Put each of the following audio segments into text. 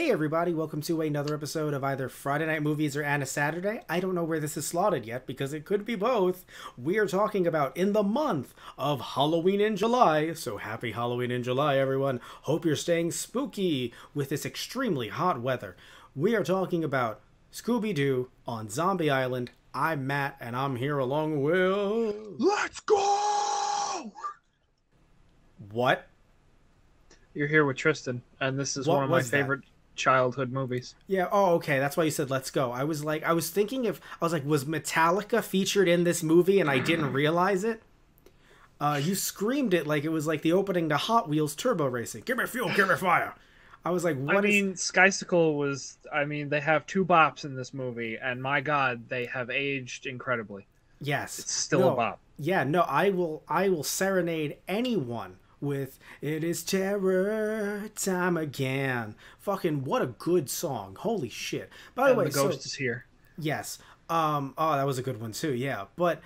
Hey everybody, welcome to another episode of either Friday Night Movies or Anna Saturday. I don't know where this is slotted yet because it could be both. We are talking about in the month of Halloween in July. So happy Halloween in July, everyone. Hope you're staying spooky with this extremely hot weather. We are talking about Scooby-Doo on Zombie Island. I'm Matt and I'm here along with... Let's go! What? You're here with Tristan, and this is What one of my was that? favorite childhood movies. Yeah, oh, okay. That's why you said let's go. I was thinking if, was Metallica featured in this movie and I didn't realize it? You screamed it like it was like the opening to Hot Wheels Turbo Racing. Give me fuel, give me fire. I was like, what is... Skysicle was, they have two bops in this movie, and my God, they have aged incredibly. Yes. It's still a bop. Yeah, no, I will serenade anyone with "It Is Terror Time Again." Fucking what a good song. Holy shit. By the way, The Ghost is here. Yes. Oh, that was a good one too. Yeah. But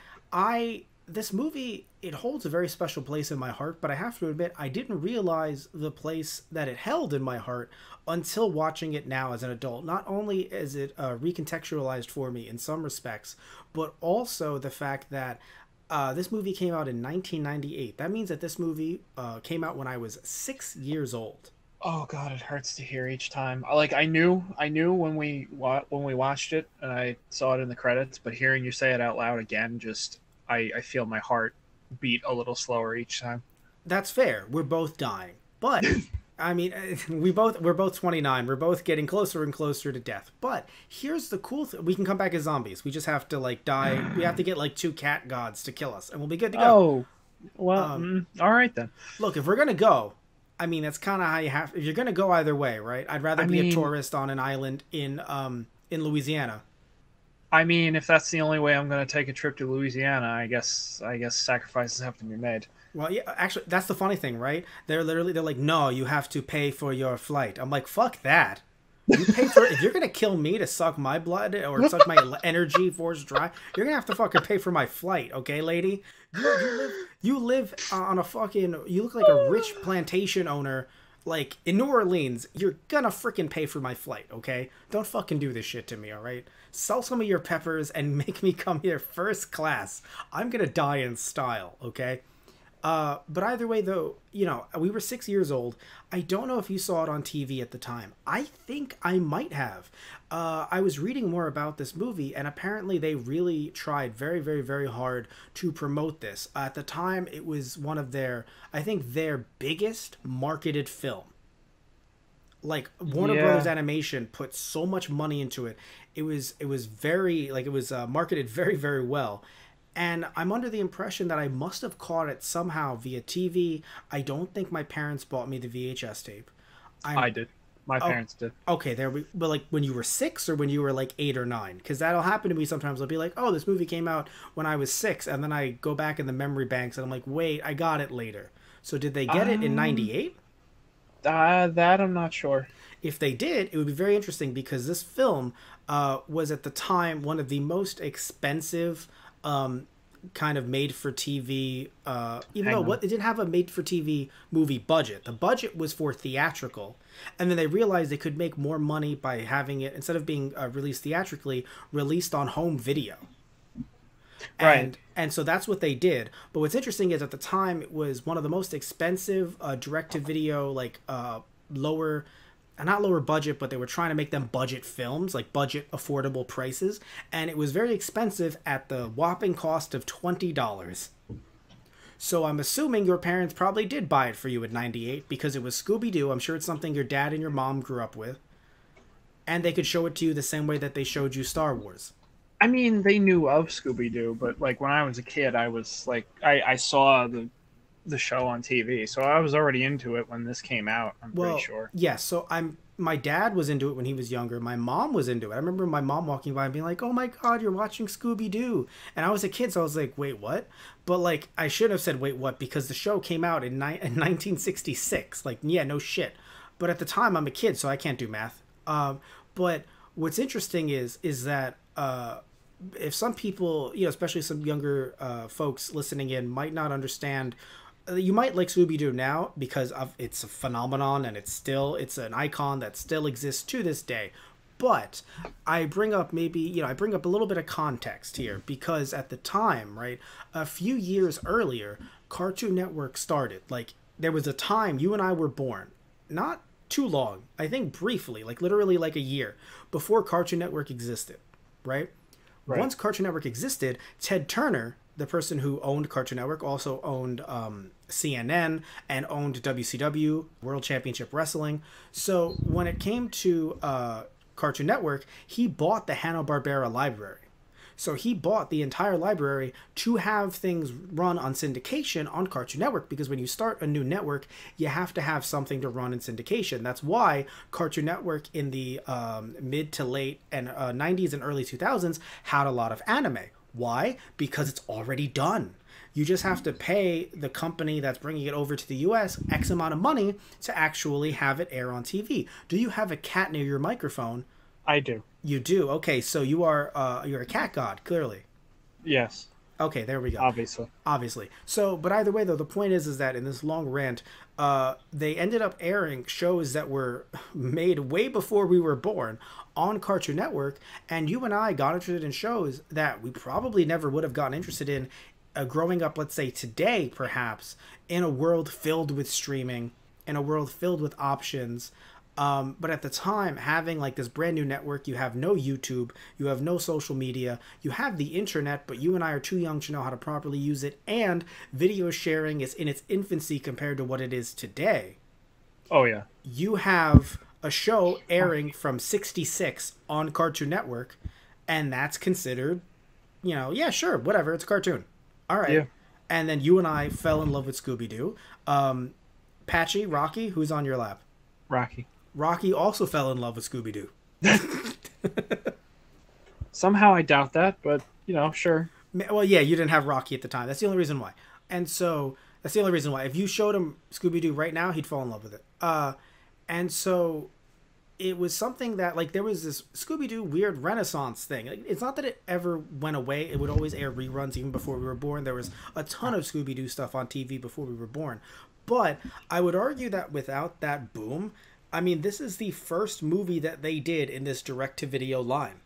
this movie, it holds a very special place in my heart, but I have to admit I didn't realize the place that it held in my heart until watching it now as an adult. Not only is it recontextualized for me in some respects, but also the fact that this movie came out in 1998. That means that this movie came out when I was 6 years old. Oh God, it hurts to hear each time. Like I knew when we watched it and I saw it in the credits, but hearing you say it out loud again, just I feel my heart beat a little slower each time. That's fair. We're both dying, but I mean, we're both 29. We're both getting closer and closer to death. But here's the cool thing: we can come back as zombies. We just have to like die. We have to get like 2 cat gods to kill us, and we'll be good to go. Oh, well, all right then. Look, if we're gonna go, I mean, that's kind of how you have. If you're gonna go either way, right? I'd rather be a tourist on an island in Louisiana. I mean, if that's the only way I'm going to take a trip to Louisiana, I guess sacrifices have to be made. Well, yeah, actually, that's the funny thing, right? They're like, no, you have to pay for your flight. I'm like, fuck that. You pay for if you're gonna kill me to suck my blood or suck my energy force dry, you're gonna have to fucking pay for my flight, okay, lady? You live on a fucking. You look like a rich plantation owner. Like, in New Orleans, you're gonna freaking pay for my flight, okay? Don't fucking do this shit to me, alright? Sell some of your peppers and make me come here first class. I'm gonna die in style, okay? But either way, though, you know, we were 6 years old. I don't know if you saw it on TV at the time. I think I might have. I was reading more about this movie, and apparently they really tried very, very, very hard to promote this. At the time, it was one of their biggest marketed film. Like, Warner Brothers Animation put so much money into it. It was very, like, it was marketed very, very well. And I'm under the impression that I must have caught it somehow via TV. I don't think my parents bought me the VHS tape. I did. My parents did. Okay, but like when you were 6 or when you were like 8 or 9? Because that'll happen to me sometimes. I'll be like, oh, this movie came out when I was 6. And then I go back in the memory banks and I'm like, wait, I got it later. So did they get it in 98? That I'm not sure. If they did, it would be very interesting because this film was at the time one of the most expensive kind of made-for-TV, even though it didn't have a made-for-TV movie budget. The budget was for theatrical, and then they realized they could make more money by having it, instead of being released theatrically, released on home video. Right. And so that's what they did. But what's interesting is at the time, it was one of the most expensive direct-to-video, like, not lower budget, but they were trying to make them budget films, like budget affordable prices. And it was very expensive at the whopping cost of $20. So I'm assuming your parents probably did buy it for you at 98 because it was Scooby-Doo. I'm sure it's something your dad and your mom grew up with. And they could show it to you the same way that they showed you Star Wars. I mean, they knew of Scooby-Doo, but like when I was a kid, I was like, I saw the show on TV, so I was already into it when this came out. I'm pretty sure. Yes, so my dad was into it when he was younger. My mom was into it. I remember my mom walking by and being like, "Oh my God, you're watching Scooby-Doo!" And I was a kid, so I was like, "Wait, what?" But like, I should have said, "Wait, what?" because the show came out in 1966. Like, yeah, no shit. But at the time, I'm a kid, so I can't do math. But what's interesting is that if some people, you know, especially some younger folks listening in, might not understand you might like Scooby-Doo now because of it's a phenomenon and it's an icon that still exists to this day. But I bring up I bring up a little bit of context here because at the time, right, a few years earlier, Cartoon Network started. Like, there was a time you and I were born, not too long, I think briefly, like literally like a year before Cartoon Network existed, right? Right. Once Cartoon Network existed, Ted Turner, the person who owned Cartoon Network, also owned CNN and owned WCW, World Championship Wrestling. So when it came to Cartoon Network, he bought the Hanna-Barbera library. So he bought the entire library to have things run on syndication on Cartoon Network, because when you start a new network, you have to have something to run in syndication. That's why Cartoon Network in the mid to late and 90s and early 2000s had a lot of anime. Why? Because it's already done. You just have to pay the company that's bringing it over to the US X amount of money to actually have it air on TV. Do you have a cat near your microphone? I do. You do? Okay, so you're a cat god, clearly. Yes. Okay, there we go. Obviously. So, but either way, though, the point is that in this long rant, they ended up airing shows that were made way before we were born on Cartoon Network, and you and I got interested in shows that we probably never would have gotten interested in growing up, let's say today, perhaps, in a world filled with streaming, in a world filled with options. But at the time, having like this brand new network, you have no YouTube, you have no social media, you have the internet, but you and I are too young to know how to properly use it, and video sharing is in its infancy compared to what it is today. Oh, yeah. You have a show airing from 66 on Cartoon Network, and that's considered, yeah, sure, whatever, it's a cartoon. All right. Yeah. And then you and I fell in love with Scooby-Doo. Patchy, Rocky, who's on your lap? Rocky also fell in love with Scooby-Doo. Somehow I doubt that, but, sure. Well, yeah, you didn't have Rocky at the time. That's the only reason why. And so, that's the only reason why. If you showed him Scooby-Doo right now, he'd fall in love with it. And so, it was something that, like, there was this Scooby-Doo weird renaissance thing. It's not that it ever went away. It would always air reruns even before we were born. There was a ton of Scooby-Doo stuff on TV before we were born. But I would argue that without that boom, I mean, this is the first movie that they did in this direct-to-video line.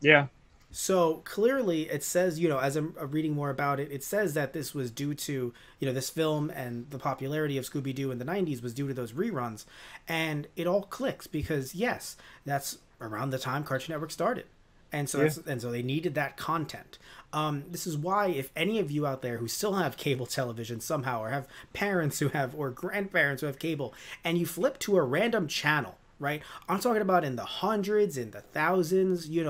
Yeah. So clearly it says, as I'm reading more about it, it says that this was due to, this film, and the popularity of Scooby-Doo in the 90s was due to those reruns. And it all clicks because, yes, that's around the time Cartoon Network started. And so so they needed that content. This is why, if any of you out there who still have cable television somehow, or have parents who have, or grandparents who have cable, and you flip to a random channel, right? I'm talking about in the hundreds, in the thousands, watch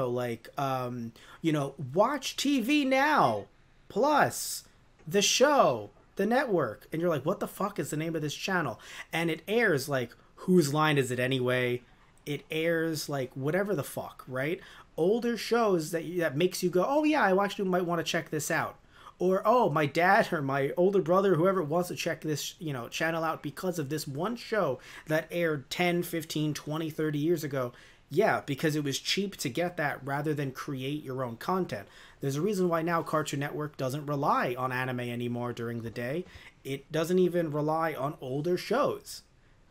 TV Now, plus the show, the network. And you're like, what the fuck is the name of this channel? And it airs, like, Whose Line Is It Anyway? It airs, like, whatever the fuck, right? Older shows that makes you go, oh yeah, I actually might want to check this out. Or, oh, my dad or my older brother, whoever wants to check this, channel out because of this one show that aired 10, 15, 20, 30 years ago. Yeah, because it was cheap to get that rather than create your own content. There's a reason why now Cartoon Network doesn't rely on anime anymore during the day. It doesn't even rely on older shows.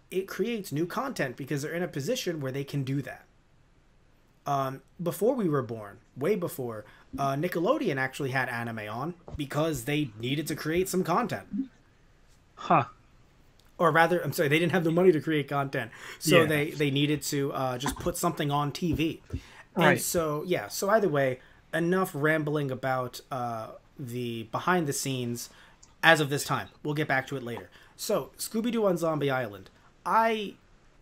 It creates new content because they're in a position where they can do that. Before we were born, way before, Nickelodeon actually had anime on because they needed to create some content. Huh. Or rather, I'm sorry, they didn't have the money to create content. So they needed to just put something on TV. Right. And so, yeah, so either way, enough rambling about the behind the scenes as of this time. We'll get back to it later. So, Scooby-Doo on Zombie Island.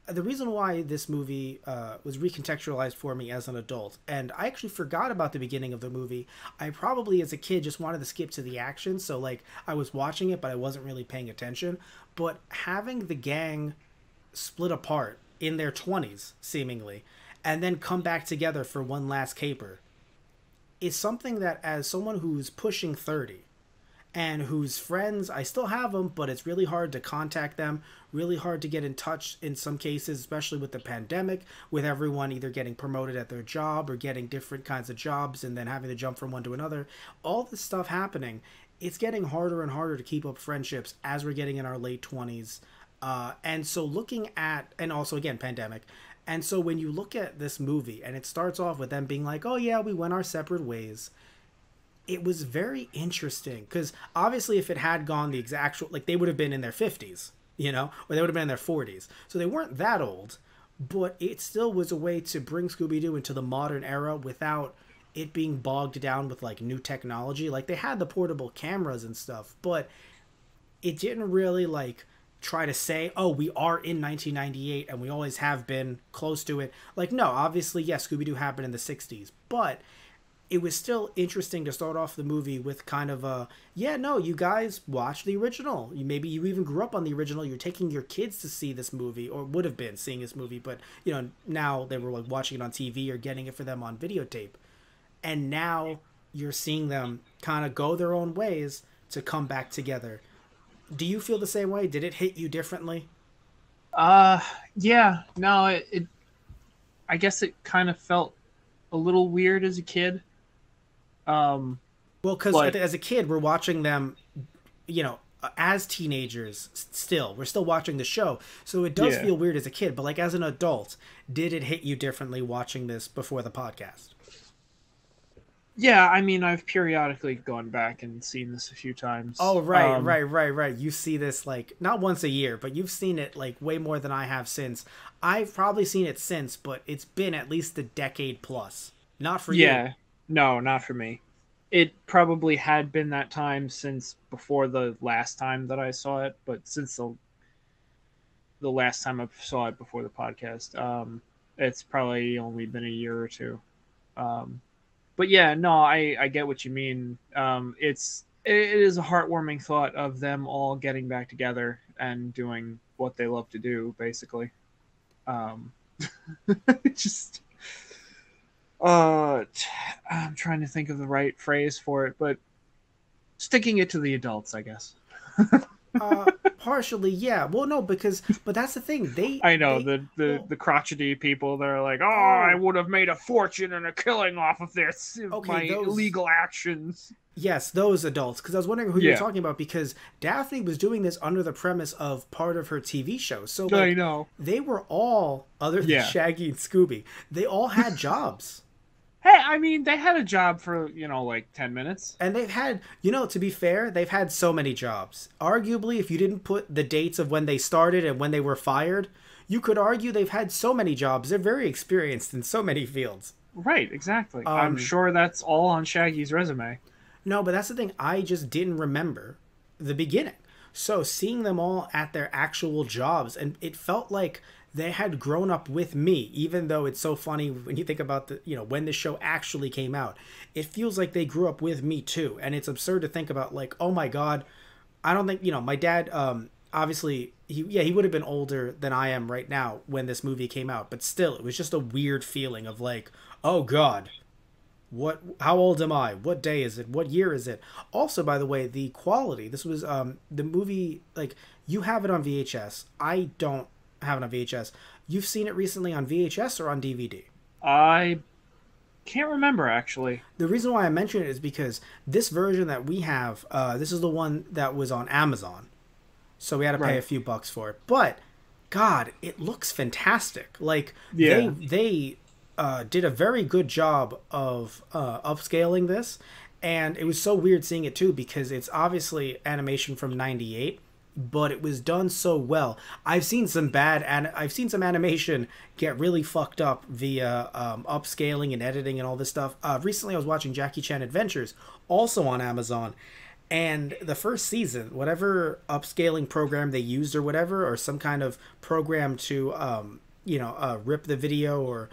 The reason why this movie was recontextualized for me as an adult, and I actually forgot about the beginning of the movie. I probably, as a kid, just wanted to skip to the action, so, like, I was watching it, but I wasn't really paying attention. But having the gang split apart in their 20s, seemingly, and then come back together for one last caper, is something that, as someone who's pushing 30, and whose friends, I still have them, but it's really hard to contact them, really hard to get in touch in some cases, especially with the pandemic, with everyone either getting promoted at their job or getting different kinds of jobs and then having to jump from one to another. All this stuff happening, it's getting harder and harder to keep up friendships as we're getting in our late 20s. And so looking at, and also again, pandemic. And so when you look at this movie and it starts off with them being like, oh yeah, we went our separate ways. It was very interesting because obviously if it had gone the exact, like they would have been in their 50s, you know, or they would have been in their 40s. So they weren't that old, but it still was a way to bring Scooby-Doo into the modern era without it being bogged down with like new technology. Like they had the portable cameras and stuff, but it didn't really like try to say, oh, we are in 1998 and we always have been close to it. Like, no, obviously, yes, Scooby-Doo happened in the 60s, but it was still interesting to start off the movie with kind of a, yeah, no, you guys watched the original. Maybe you even grew up on the original. You're taking your kids to see this movie, or would have been seeing this movie, but, you know, now they were like watching it on TV or getting it for them on videotape. And now you're seeing them kind of go their own ways to come back together. Do you feel the same way? Did it hit you differently? Yeah, no, I guess it kind of felt a little weird as a kid. Well, because as a kid, we're watching them, you know, as teenagers still. We're still watching the show. So it does feel weird as a kid. But like as an adult, did it hit you differently watching this before the podcast? Yeah, I mean, I've periodically gone back and seen this a few times. Oh, right. You see this, like, not once a year, but you've seen it, like, way more than I have since. I've probably seen it since, but it's been at least a decade plus. Not for you. Yeah, no, not for me. It probably had been that time since before the last time that I saw it, but since the last time I saw it before the podcast, it's probably only been a year or two. But yeah, no, I get what you mean. It is a heartwarming thought of them all getting back together and doing what they love to do, basically. Just, I'm trying to think of the right phrase for it, but sticking it to the adults, I guess. Partially, yeah. Well, no, but that's the thing. The crotchety people. They're like, oh, I would have made a fortune and a killing off of this. My illegal actions. Yes, those adults. Because I was wondering who you were talking about. Because Daphne was doing this under the premise of part of her TV show. So like, I know they were all, other than Shaggy and Scooby, they all had jobs. Hey, I mean, they had a job for, like 10 minutes. And they've had, to be fair, they've had so many jobs. Arguably, if you didn't put the dates of when they started and when they were fired, you could argue they've had so many jobs. They're very experienced in so many fields. Right, exactly. I'm sure that's all on Shaggy's resume. No, but that's the thing. I just didn't remember the beginning. So seeing them all at their actual jobs, and it felt like they had grown up with me, even though it's so funny when you think about when the show actually came out. It feels like they grew up with me too. And it's absurd to think about, like, oh my God, I don't think, my dad, obviously, he would have been older than I am right now when this movie came out. But still, it was just a weird feeling of like, oh God, how old am I? What day is it? What year is it? Also, by the way, the quality, this was the movie, like, you have it on VHS. I don't have it on VHS. You've seen it recently on VHS or on DVD? I can't remember, actually. The reason why I mention it is because this version that we have, this is the one that was on Amazon. So we had to pay a few bucks for it. But, God, it looks fantastic. Like, they did a very good job of upscaling this. And it was so weird seeing it, too, because it's obviously animation from 98. But it was done so well. I've seen some animation get really fucked up via upscaling and editing and all this stuff. Recently, I was watching Jackie Chan Adventures, also on Amazon, and the first season, whatever upscaling program they used or whatever, or some kind of program to rip the video or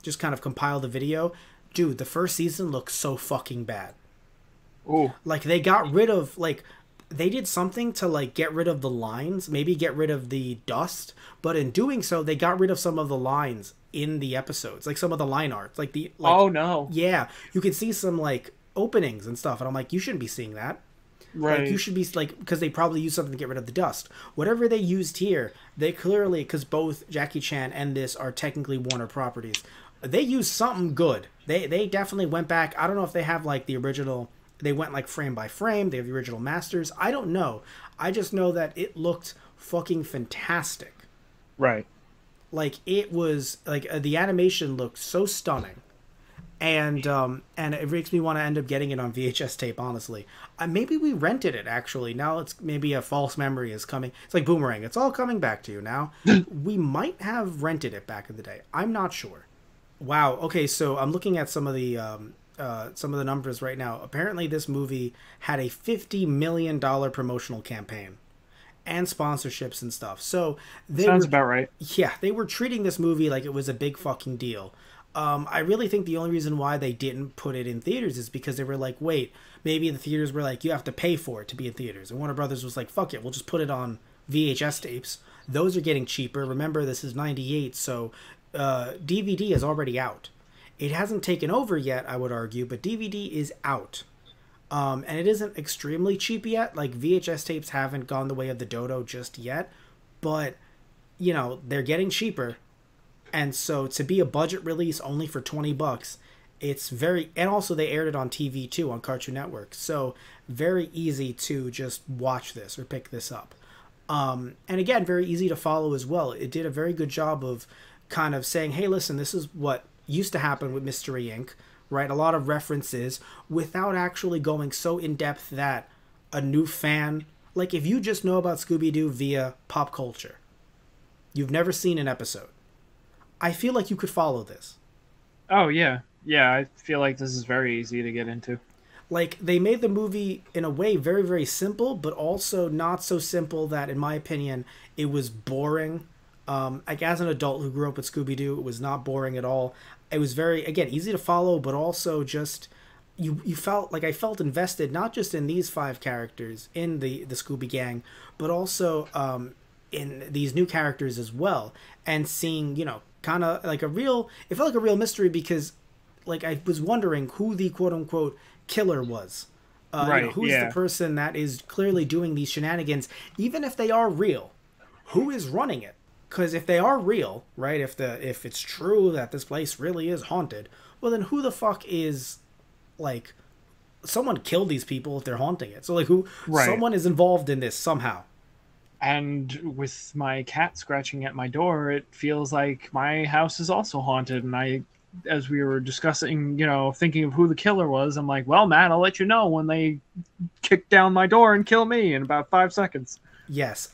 just kind of compile the video, dude, the first season looks so fucking bad. Ooh. Like they got rid of they did something to like get rid of the lines, maybe get rid of the dust, but in doing so, they got rid of some of the lines in the episodes, like some of the line art, oh no, yeah, you can see some like openings and stuff, and I'm like, you shouldn't be seeing that, right? Like, you should be like, because they probably used something to get rid of the dust. Whatever they used here, they clearly, because both Jackie Chan and this are technically Warner properties, they used something good. They definitely went back. I don't know if they have like the original they went like frame by frame. They have the original masters. I don't know. I just know that it looked fucking fantastic. Right. Like it was like the animation looked so stunning. And it makes me want to end up getting it on VHS tape, honestly. Maybe we rented it, actually. Now it's maybe a false memory is coming. It's like Boomerang. It's all coming back to you now. We might have rented it back in the day. I'm not sure. Wow. Okay, so I'm looking at some of the numbers right now. Apparently, this movie had a $50 million promotional campaign and sponsorships and stuff. So sounds about right. Yeah, they were treating this movie like it was a big fucking deal. I really think the only reason why they didn't put it in theaters is because they were like, wait, maybe the theaters were like, you have to pay for it to be in theaters. And Warner Brothers was like, fuck it, we'll just put it on VHS tapes. Those are getting cheaper. Remember, this is 98, so DVD is already out. It hasn't taken over yet, I would argue, but DVD is out. And it isn't extremely cheap yet. Like, VHS tapes haven't gone the way of the dodo just yet. But, you know, they're getting cheaper. And so to be a budget release only for $20, it's very, and also they aired it on TV too, on Cartoon Network. So very easy to just watch this or pick this up. And again, very easy to follow as well. It did a very good job of kind of saying, hey, listen, this is what used to happen with Mystery Inc., right? A lot of references without actually going so in depth that a new fan, like if you just know about Scooby-Doo via pop culture, you've never seen an episode, I feel like you could follow this. Oh, yeah. Yeah, I feel like this is very easy to get into. Like, they made the movie, in a way, very, very simple, but also not so simple that, in my opinion, it was boring. Like, as an adult who grew up with Scooby-Doo, it was not boring at all. It was very, again, easy to follow, but also just, you felt, like, I felt invested, not just in these 5 characters, in the Scooby Gang, but also in these new characters as well. And seeing, you know, kind of like it felt like a real mystery because like I was wondering who the quote unquote killer was. Right. You know, who's the person that is clearly doing these shenanigans, even if they are real, who is running it? Because if they are real, right, if it's true that this place really is haunted, well then who the fuck is, like, someone killed these people if they're haunting it. So like someone is involved in this somehow. And with my cat scratching at my door, it feels like my house is also haunted. And as we were discussing, you know, thinking of who the killer was, I'm like, well, Matt, I'll let you know when they kick down my door and kill me in about 5 seconds. Yes,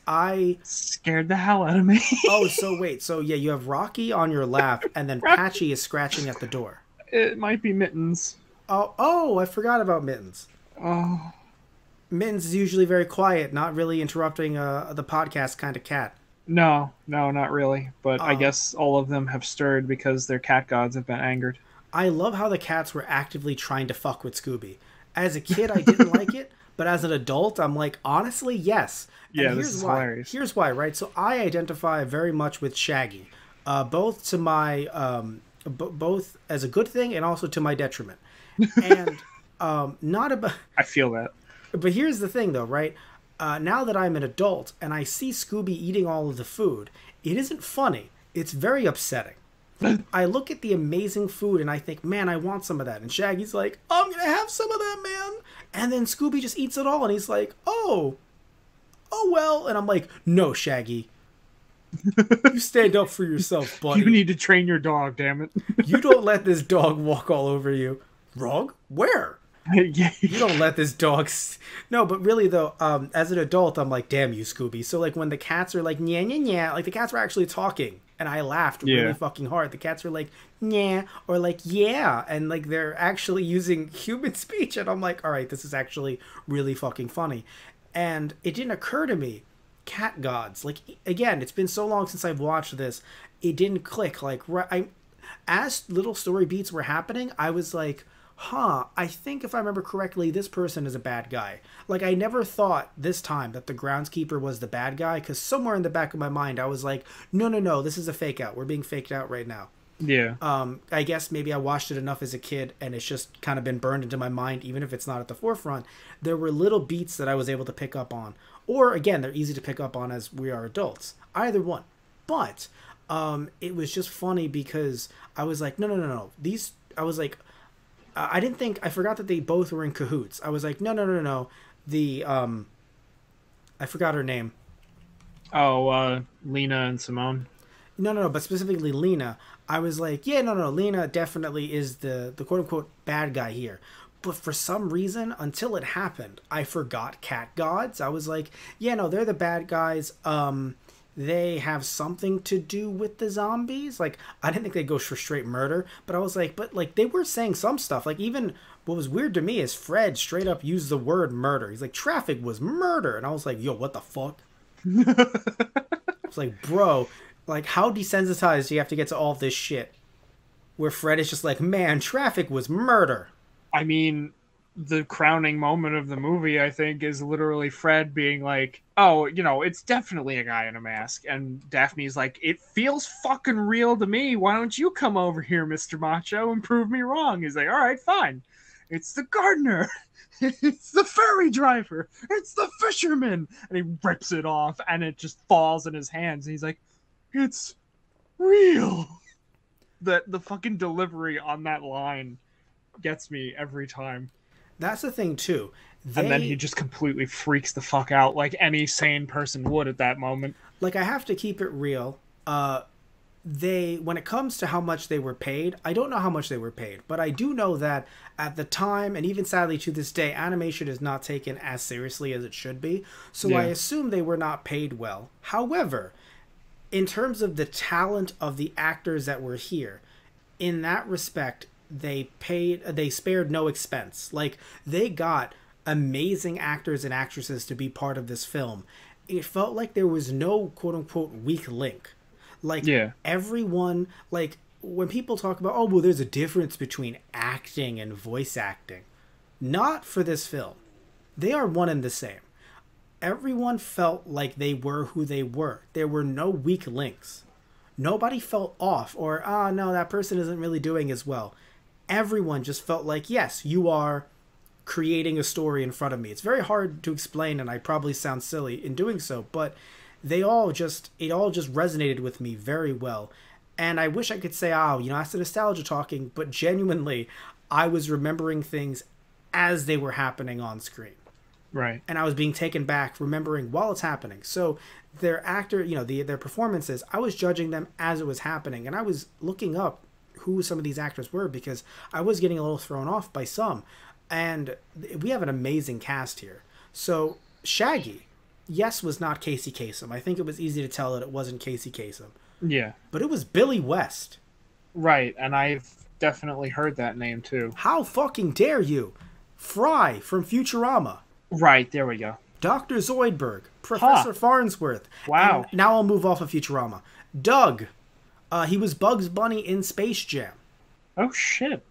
scared the hell out of me. Oh, so wait. So yeah, you have Rocky on your lap, and then Patchy is scratching at the door. It might be Mittens. Oh, I forgot about Mittens. Oh. Mittens is usually very quiet, not really interrupting the podcast kind of cat. No, not really. But I guess all of them have stirred because their cat gods have been angered. I love how the cats were actively trying to fuck with Scooby. As a kid, I didn't like it, but as an adult, I'm like, honestly, yes. And yeah, this is hilarious. Here's why, right? So I identify very much with Shaggy, both to my both as a good thing and also to my detriment. And not about. I feel that. But here's the thing, though, right? Now that I'm an adult and I see Scooby eating all of the food, it isn't funny. It's very upsetting. I look at the amazing food and I think, man, I want some of that. And Shaggy's like, I'm going to have some of that, man. And then Scooby just eats it all and he's like, oh well. And I'm like, no, Shaggy. You stand up for yourself, buddy. You need to train your dog, damn it. You don't let this dog walk all over you. Wrong? Where? Yeah. You don't let this dog... No, but really, though, as an adult, I'm like, damn you, Scooby. So, like, when the cats are like, nya, nya, nya, like, the cats were actually talking, and I laughed really fucking hard. The cats were like, nya, or like, yeah, and, like, they're actually using human speech, and I'm like, all right, this is actually really fucking funny. And it didn't occur to me, cat gods. Like, again, it's been so long since I've watched this, it didn't click. Like, as little story beats were happening, I was like... I think if I remember correctly, this person is a bad guy. Like, I never thought this time that the groundskeeper was the bad guy, because somewhere in the back of my mind, I was like, no, this is a fake out. We're being faked out right now. Yeah. I guess maybe I watched it enough as a kid, and it's just kind of been burned into my mind, even if it's not at the forefront. There were little beats that I was able to pick up on. Or, again, they're easy to pick up on as we are adults. Either one. But it was just funny because I was like, no. I was like... I didn't think, I forgot that they both were in cahoots. I was like, no, no, no, no. The, I forgot her name. Oh, Lena and Simone. No, no, no, but specifically Lena. I was like, yeah, no, no, Lena definitely is the quote unquote bad guy here. But for some reason, until it happened, I forgot Cat Gods. I was like, yeah, no, they're the bad guys. They have something to do with the zombies. Like, I didn't think they'd go for straight murder, but I was like, but like they were saying some stuff. Like, even what was weird to me is Fred straight up used the word murder. He's like, traffic was murder, and I was like, yo, what the fuck? I was like, bro, like how desensitized do you have to get to all this shit? Where Fred is just like, man, traffic was murder. I mean, the crowning moment of the movie, I think, is literally Fred being like, oh, you know, it's definitely a guy in a mask. And Daphne's like, it feels fucking real to me. Why don't you come over here, Mr. Macho, and prove me wrong? He's like, all right, fine. It's the gardener. It's the ferry driver. It's the fisherman. And he rips it off, and it just falls in his hands. And he's like, it's real. The fucking delivery on that line gets me every time. That's the thing too. And then he just completely freaks the fuck out like any sane person would at that moment. Like, I have to keep it real. When it comes to how much they were paid, I don't know how much they were paid, but I do know that at the time, and even sadly to this day, animation is not taken as seriously as it should be. So yeah. I assume they were not paid well. However, in terms of the talent of the actors that were here, in that respect, they spared no expense. Like, they got amazing actors and actresses to be part of this film. It felt like there was no quote-unquote weak link. Like, yeah. Everyone, like, when people talk about, oh, well, there's a difference between acting and voice acting. Not for this film. They are one and the same. Everyone felt like they were who they were. There were no weak links. Nobody felt off or, no, that person isn't really doing as well. Everyone just felt like, yes, you are creating a story in front of me. It's very hard to explain, and I probably sound silly in doing so, but it all just resonated with me very well. And I wish I could say, that's the nostalgia talking, but genuinely, I was remembering things as they were happening on screen. Right. And I was being taken back, remembering while it's happening. So their their performances, I was judging them as it was happening, and I was looking up who some of these actors were because I was getting a little thrown off by some. And we have an amazing cast here. So Shaggy, yes, was not Casey Kasem. I think it was easy to tell that it wasn't Casey Kasem. Yeah. But it was Billy West. Right, and I've definitely heard that name too. How fucking dare you? Fry from Futurama. Right, there we go. Dr. Zoidberg. Professor Farnsworth. Wow. And now I'll move off of Futurama. Doug. He was Bugs Bunny in Space Jam. Oh, shit.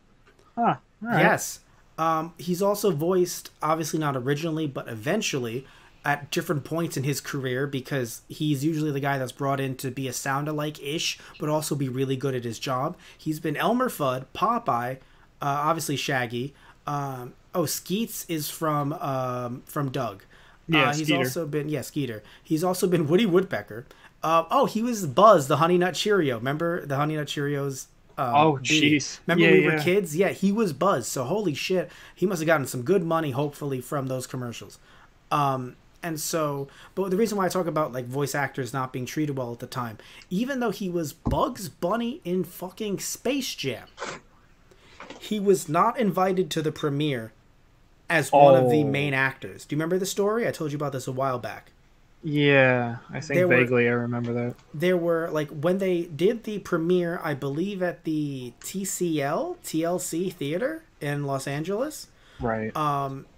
Huh. All right. Yes. He's also voiced, obviously not originally, but eventually at different points in his career, because he's usually the guy that's brought in to be a sound-alike-ish, but also be really good at his job. He's been Elmer Fudd, Popeye, obviously Shaggy. Skeets is from Doug. Yeah, he's Skeeter. also been, Skeeter. He's also been Woody Woodpecker. He was Buzz, the Honey Nut Cheerio. Remember the Honey Nut Cheerios? Jeez. Remember we were kids? Yeah, he was Buzz. So holy shit, he must have gotten some good money, hopefully, from those commercials. And so, but the reason why I talk about like voice actors not being treated well at the time, even though he was Bugs Bunny in fucking Space Jam, he was not invited to the premiere as one of the main actors. Do you remember the story? I told you about this a while back. Yeah, I think vaguely I remember that. There were, like, when they did the premiere, I believe at TLC theater in Los Angeles. Right.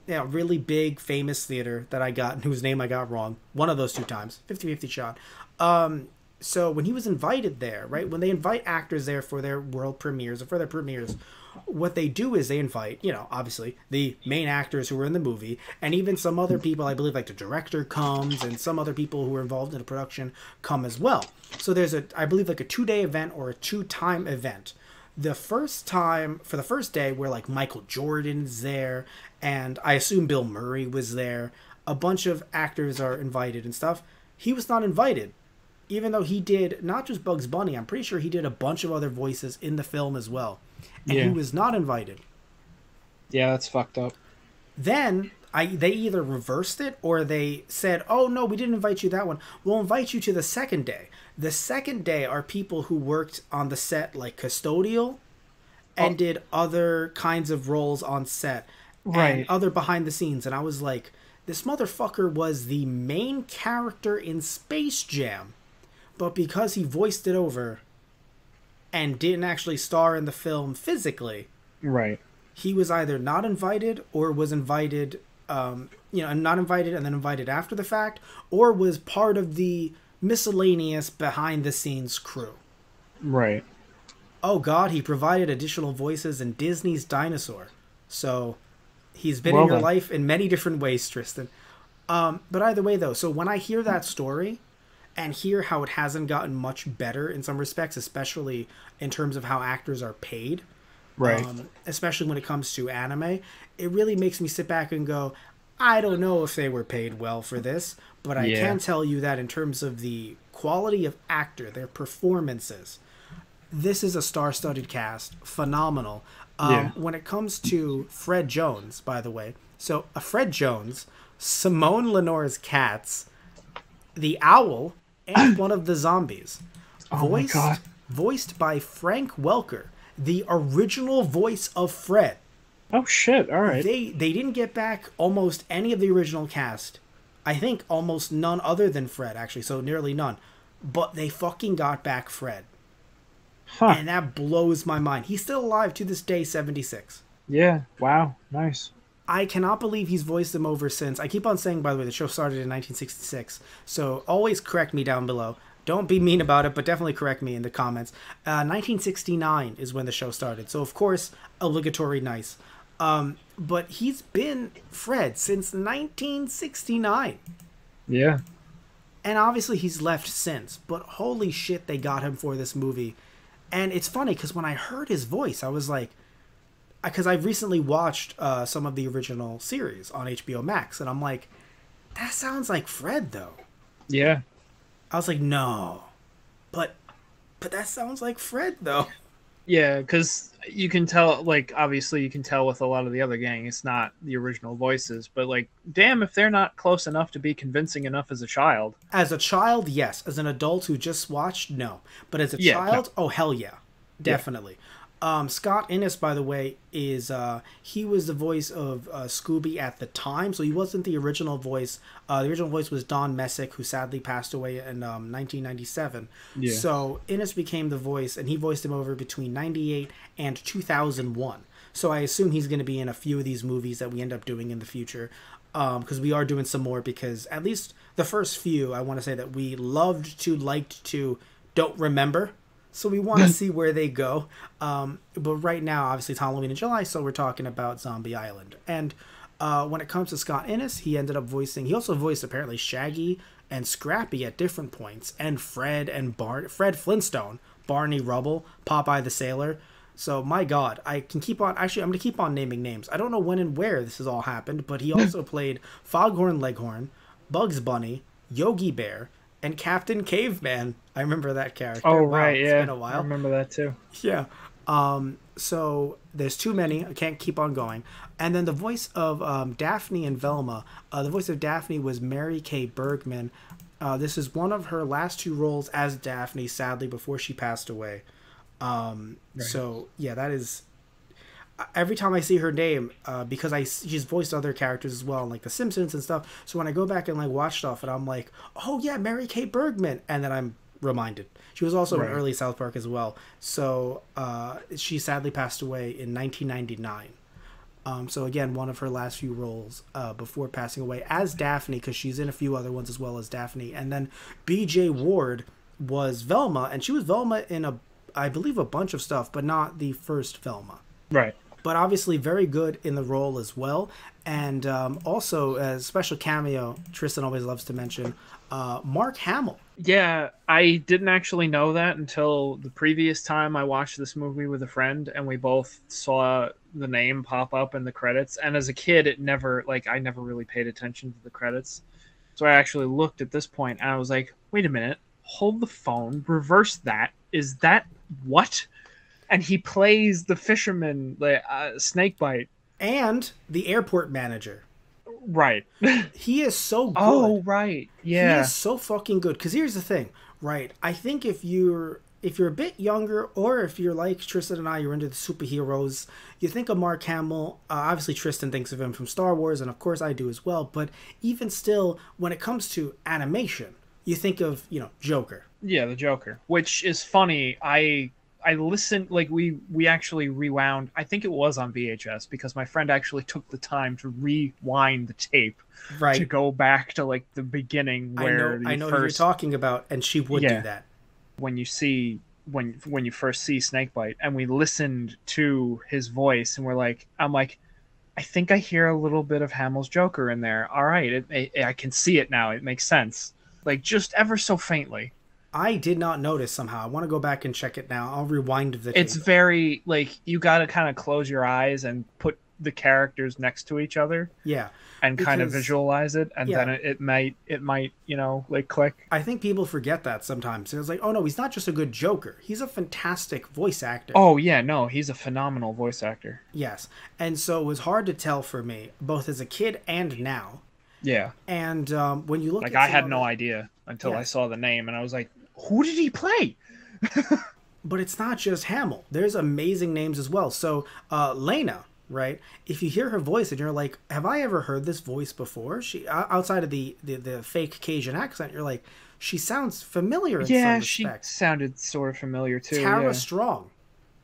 Really big, famous theater that I got, whose name I got wrong. One of those two times. 50-50 shot. So when he was invited there, right, when they invite actors there for their world premieres or for their premieres, what they do is they invite, obviously the main actors who were in the movie, and even some other people. I believe like the director comes, and some other people who were involved in the production come as well. So there's I believe like a 2-day event or a 2-time event. The first time, for the first day, where like Michael Jordan's there, and I assume Bill Murray was there, a bunch of actors are invited and stuff. He was not invited, even though he did not just Bugs Bunny. I'm pretty sure he did a bunch of other voices in the film as well. And he was not invited. Yeah, that's fucked up. Then they either reversed it or they said, "Oh no, we didn't invite you that one. We'll invite you to the second day." The second day are people who worked on the set, like custodial, Oh, and did other kinds of roles on set and right. other behind the scenes. And I was like, this motherfucker was the main character in Space Jam, but because he voiced it over and didn't actually star in the film physically, Right. he was either not invited or was invited, and not invited and then invited after the fact, or was part of the miscellaneous behind the scenes crew. Right. Oh God, he provided additional voices in Disney's Dinosaur. So he's been in Well your then. life in many different ways, Tristan. But either way, though, so when I hear that story and hear how it hasn't gotten much better in some respects, especially in terms of how actors are paid, Right. especially when it comes to anime, it really makes me sit back and go, I don't know if they were paid well for this, but I Yeah. can tell you that in terms of the quality of actor, their performances, this is a star-studded cast, phenomenal. Yeah. When it comes to Fred Jones, by the way, so Fred Jones, Simone Lenore's cats, the owl, and one of the zombies, Oh my god. voiced by Frank Welker, the original voice of Fred. Oh shit. All right. They didn't get back almost any of the original cast. I think almost none other than Fred, actually, so nearly none. But they fucking got back Fred. Huh. And that blows my mind. He's still alive to this day, 76. Yeah. Wow. Nice. I cannot believe he's voiced him over since. I keep on saying, by the way, the show started in 1966. So always correct me down below. Don't be mean about it, but definitely correct me in the comments. 1969 is when the show started. So, of course, obligatory nice. But he's been Fred since 1969. Yeah. And obviously he's left since. But holy shit, they got him for this movie. And it's funny because when I heard his voice, I was like, because I've recently watched some of the original series on HBO Max, and I'm like, that sounds like Fred though. Yeah. I was like, no, but that sounds like Fred though. Yeah, because you can tell, like, obviously you can tell with a lot of the other gang, it's not the original voices, but, like, damn if they're not close enough to be convincing enough as a child. As a child, yes. As an adult who just watched, no. But as a Yeah, child, no. oh hell yeah, definitely. Scott Innes, by the way, is he was the voice of Scooby at the time, so he wasn't the original voice. The original voice was Don Messick, who sadly passed away in 1997. Yeah. So Innes became the voice, and he voiced him over between 98 and 2001. So I assume he's going to be in a few of these movies that we end up doing in the future, because we are doing some more. Because at least the first few, I want to say that we loved to, liked to, don't remember. So we want to see where they go. But right now, obviously, it's Halloween in July, so we're talking about Zombie Island. And when it comes to Scott Innes, he ended up voicing... He also voiced, apparently, Shaggy and Scrappy at different points. And Fred and Fred Flintstone, Barney Rubble, Popeye the Sailor. So, my God, I can keep on... Actually, I'm going to keep on naming names. I don't know when and where this has all happened, but he also played Foghorn Leghorn, Bugs Bunny, Yogi Bear, and Captain Caveman. I remember that character. Oh, Wow, right, it's yeah. been a while. I remember that too. Yeah. So there's too many. I can't keep on going. And then the voice of Daphne and Velma. The voice of Daphne was Mary Kay Bergman. This is one of her last two roles as Daphne, sadly, before she passed away. So yeah, that is. Every time I see her name, because she's voiced other characters as well, like The Simpsons and stuff. So when I go back and like watch stuff, and I'm like, oh yeah, Mary Kay Bergman, and then I'm reminded she was also in early South Park as well. So she sadly passed away in 1999. So again, one of her last few roles before passing away as Daphne, because she's in a few other ones as well as Daphne. And then B.J. Ward was Velma, and she was Velma in I believe a bunch of stuff, but not the first Velma. Right. But obviously very good in the role as well. And also, a special cameo, Tristan always loves to mention, Mark Hamill. Yeah, I didn't actually know that until the previous time I watched this movie with a friend, and we both saw the name pop up in the credits. And as a kid, I never really paid attention to the credits. So I actually looked at this point, and I was like, wait a minute, hold the phone, reverse that. Is that what? And he plays the fisherman, Snakebite. and the airport manager. Right. He is so good. Oh, right. Yeah. He is so fucking good. Because here's the thing, right? I think if you're a bit younger, or if you're like Tristan and I, you're into the superheroes, you think of Mark Hamill. Obviously, Tristan thinks of him from Star Wars, and of course I do as well. But even still, when it comes to animation, you think of, Joker. Yeah, the Joker. Which is funny. I listened, like, we actually rewound, I think it was on VHS, because my friend actually took the time to rewind the tape, right, to go back to, like, the beginning where I know who you're talking about, and she would do that. When you see, when you first see Snakebite, and we listened to his voice, and I'm like, I think I hear a little bit of Hamill's Joker in there. All right, I can see it now. It makes sense. Like, just ever so faintly. I did not notice somehow. I want to go back and check it now. I'll rewind the tape. It's very, like, you got to kind of close your eyes and put the characters next to each other. Yeah. And kind of visualize it, and then it might, like, click. I think people forget that sometimes. It's like, oh no, he's not just a good Joker. He's a fantastic voice actor. Oh yeah, no, he's a phenomenal voice actor. Yes. And so it was hard to tell for me, both as a kid and now. Yeah. And when you look at I had no idea until I saw the name, and I was like, who did he play? But it's not just Hamill. There's amazing names as well. So Lena, right? If you hear her voice and you're like, have I ever heard this voice before? She, outside of the fake Cajun accent, you're like, she sounds familiar in some respects. She sounded sort of familiar too. Tara Strong.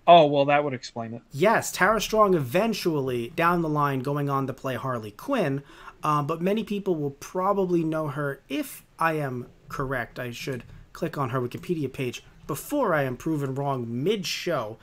Oh, well, that would explain it. Yes, Tara Strong eventually, down the line, going on to play Harley Quinn. But many people will probably know her, if I am correct. I should click on her Wikipedia page before I am proven wrong mid-show.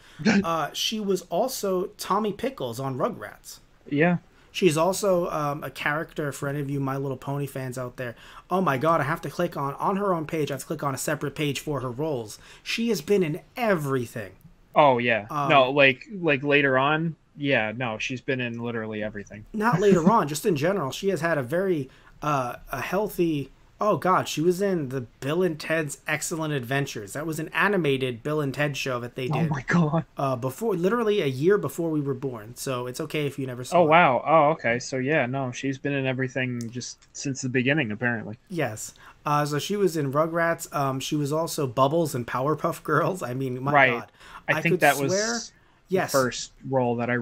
She was also Tommy Pickles on Rugrats. Yeah. She's also a character for any of you My Little Pony fans out there. Oh my god, I have to click on her own page. I have to click on a separate page for her roles. She has been in everything. Oh, yeah. No, like later on, yeah, no, she's been in literally everything. Not later on, just in general. She has had a very a healthy... Oh god, she was in the Bill and Ted's Excellent Adventures. That was an animated Bill and Ted show that they did. Oh my god. Before, literally a year before we were born. So it's okay if you never saw it. Oh wow. Oh, okay. So yeah, no, she's been in everything just since the beginning, apparently. Yes. So she was in Rugrats. She was also Bubbles in Powerpuff Girls. I mean, my god. I think that was the first role that I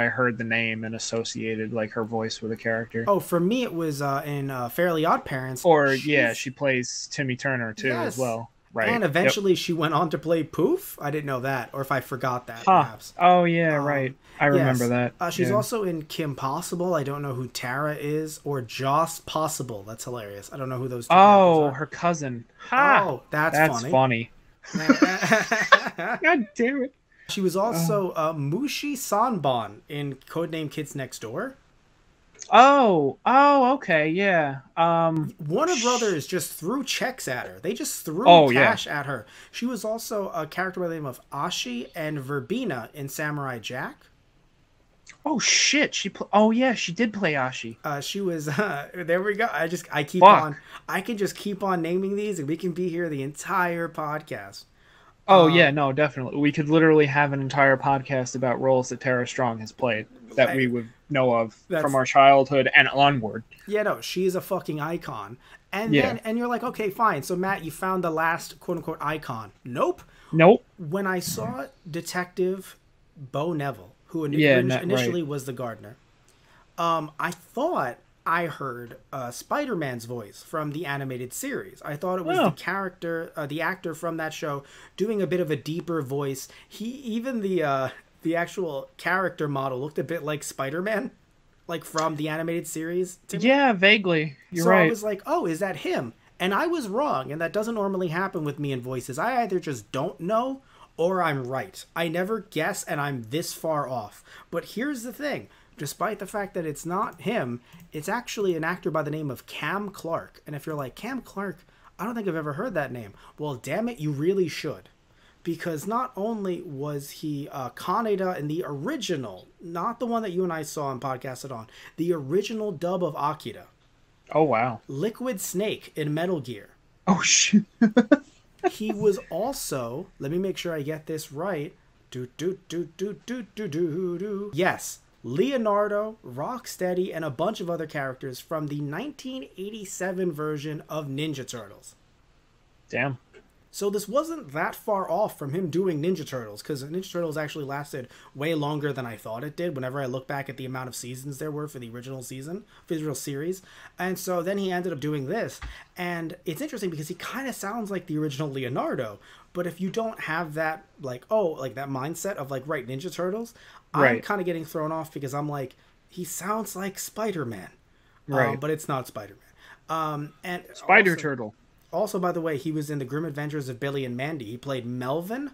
heard the name and associated like her voice with a character. Oh, for me it was in Fairly Odd Parents. Or she plays Timmy Turner too as well. Right. And eventually she went on to play Poof. I didn't know that, or if I forgot that perhaps. Oh yeah, right. I remember that. She's also in Kim Possible. I don't know who Tara is, or Joss Possible. That's hilarious. I don't know who those two are. Her cousin. Ha! Oh, that's funny. God damn it. She was also Mushi Sanbon in Codename Kids Next Door. Oh, okay, yeah. Warner Brothers just threw checks at her. They just threw cash at her. She was also a character by the name of Ashi and Verbena in Samurai Jack. Oh shit! She did play Ashi. She was. There we go. I can just keep on naming these, and we can be here the entire podcast. Oh yeah, no, definitely. We could literally have an entire podcast about roles that Tara Strong has played that we would know of from our childhood and onward. Yeah, no, she's a fucking icon. And then you're like, okay, fine. So Matt, you found the last quote unquote icon. Nope. When I saw Detective Bo Neville, who initially was the gardener, I thought I heard Spider-Man's voice from the animated series. I thought it was the actor from that show doing a bit of a deeper voice. Even the actual character model looked a bit like Spider-Man, like from the animated series. Yeah, vaguely. You're right. So I was like, oh, is that him? And I was wrong, and that doesn't normally happen with me in voices. I either just don't know or I'm right. I never guess, and I'm this far off. But here's the thing. Despite the fact that it's not him, it's actually an actor by the name of Cam Clark. And if you're like, Cam Clark, I don't think I've ever heard that name. Well, damn it, you really should. Because not only was he Kaneda in the original, not the one that you and I saw and podcasted on, the original dub of Akira. Oh, wow. Liquid Snake in Metal Gear. Oh, shit. He was also, let me make sure I get this right. Yes. Leonardo, Rocksteady, and a bunch of other characters from the 1987 version of Ninja Turtles. Damn. So this wasn't that far off from him doing Ninja Turtles, because Ninja Turtles actually lasted way longer than I thought it did whenever I look back at the amount of seasons there were for the original season, for the original series. And so then he ended up doing this. And it's interesting because he kind of sounds like the original Leonardo. But if you don't have that, like, that mindset of, like, right, Ninja Turtles, I'm kind of getting thrown off because I'm like, he sounds like Spider-Man. Right. But it's not Spider-Man. And Turtle. Also, by the way, he was in The Grim Adventures of Billy and Mandy. He played Melvin,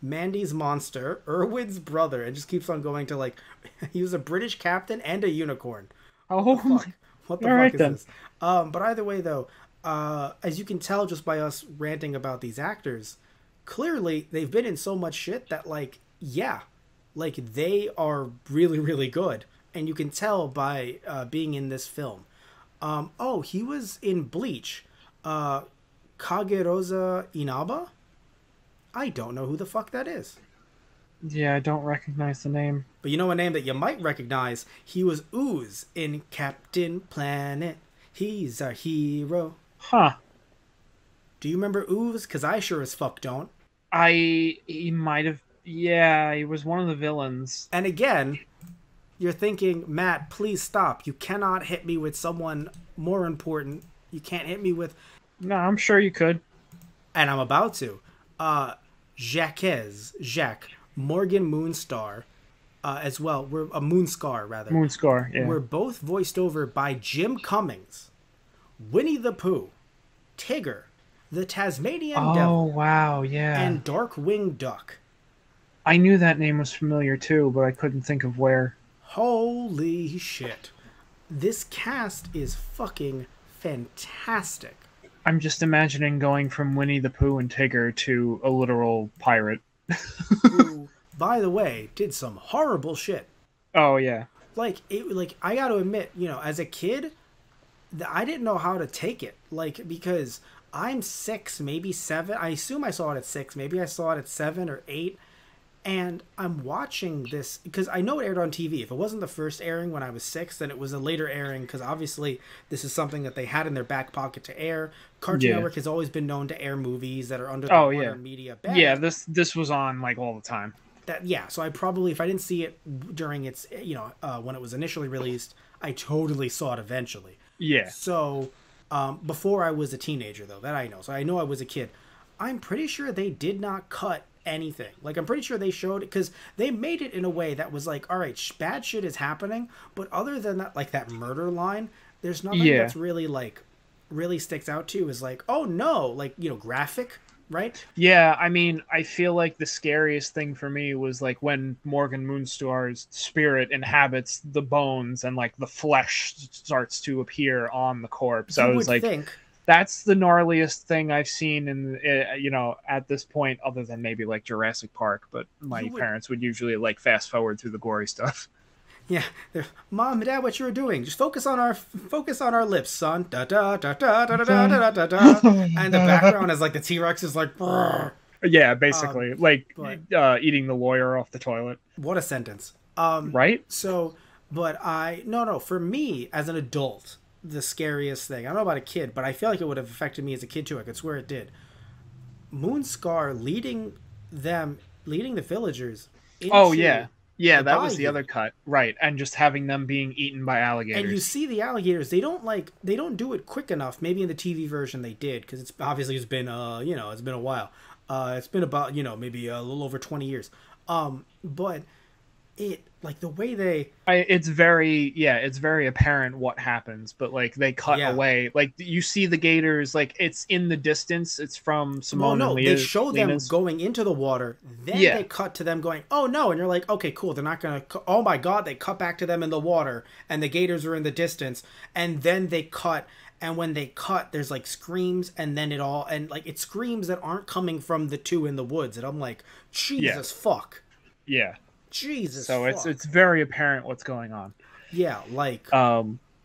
Mandy's monster, Irwin's brother, and just keeps on going to, like, he was a British captain and a unicorn. Oh, what the fuck is this? But either way, though, as you can tell just by us ranting about these actors, clearly they've been in so much shit that, like, yeah, like, they are really, really good. And you can tell by being in this film. He was in Bleach. Kagerosa Inaba? I don't know who the fuck that is. Yeah, I don't recognize the name. But you know a name that you might recognize? He was Ooze in Captain Planet. He's a hero. Huh. Do you remember Ooze? Because I sure as fuck don't. He might have... Yeah, he was one of the villains. And again, you're thinking, Matt, please stop. You cannot hit me with someone more important. You can't hit me with... No, I'm sure you could. And I'm about to. Jacques, Morgan Moonstar, as well. We're a Moonscar, rather. Moonscar, yeah. We're both voiced over by Jim Cummings, Winnie the Pooh, Tigger, the Tasmanian Devil. Oh, wow, yeah. And Darkwing Duck. I knew that name was familiar, too, but I couldn't think of where. Holy shit. This cast is fucking fantastic. I'm just imagining going from Winnie the Pooh and Tigger to a literal pirate. Who, by the way, did some horrible shit. Oh, yeah. Like, I gotta admit, you know, as a kid, I didn't know how to take it. Like, because I'm 6, maybe 7. I assume I saw it at 6. Maybe I saw it at 7 or 8. And I'm watching this because I know it aired on TV. If it wasn't the first airing when I was 6, then it was a later airing because obviously this is something that they had in their back pocket to air. Cartoon Network has always been known to air movies that are under the Warner Media banner. Yeah, this was on like all the time. So I probably, if I didn't see it during its, when it was initially released, I totally saw it eventually. Yeah. So before I was a teenager, though, that I know. So I know I was a kid. I'm pretty sure they did not cut anything. Like, I'm pretty sure they showed it because they made it in a way that was like, all right, bad shit is happening, but other than that, like that murder line, there's nothing that's really like really sticks out to you is like, oh no, like, you know, graphic, right? Yeah, I mean, I feel like the scariest thing for me was like when Morgan Moonstar's spirit inhabits the bones and like the flesh starts to appear on the corpse. I was like, that's the gnarliest thing I've seen in, at this point, other than maybe like Jurassic Park. But my parents would usually like fast forward through the gory stuff. Yeah, Mom, Dad, what you're doing? Just focus on our lips, son. Da da da da da da da da da. And the background is like the T-Rex is like. Brrr. Yeah, basically, eating the lawyer off the toilet. What a sentence. Right. So, but for me as an adult, the scariest thing, I don't know about a kid, but I feel like it would have affected me as a kid too. I could swear it did. Moonscar leading the villagers into that was the other cut, right? And just having them being eaten by alligators. And you see the alligators, they don't do it quick enough. Maybe in the TV version they did, because it's been it's been a while. It's been about maybe a little over 20 years. But it, like, the way it's very apparent what happens, but like they cut away, like you see the gators, like it's in the distance, it's from Simone and Leah. They show them going into the water, then they cut to them going, oh no, and you're like, okay, cool, they're not gonna, oh my god, they cut back to them in the water and the gators are in the distance, and then they cut, and when they cut there's like screams, and then it's screams that aren't coming from the two in the woods, and I'm like, Jesus fuck. Yeah. Jesus. So fuck. it's very apparent what's going on. Yeah,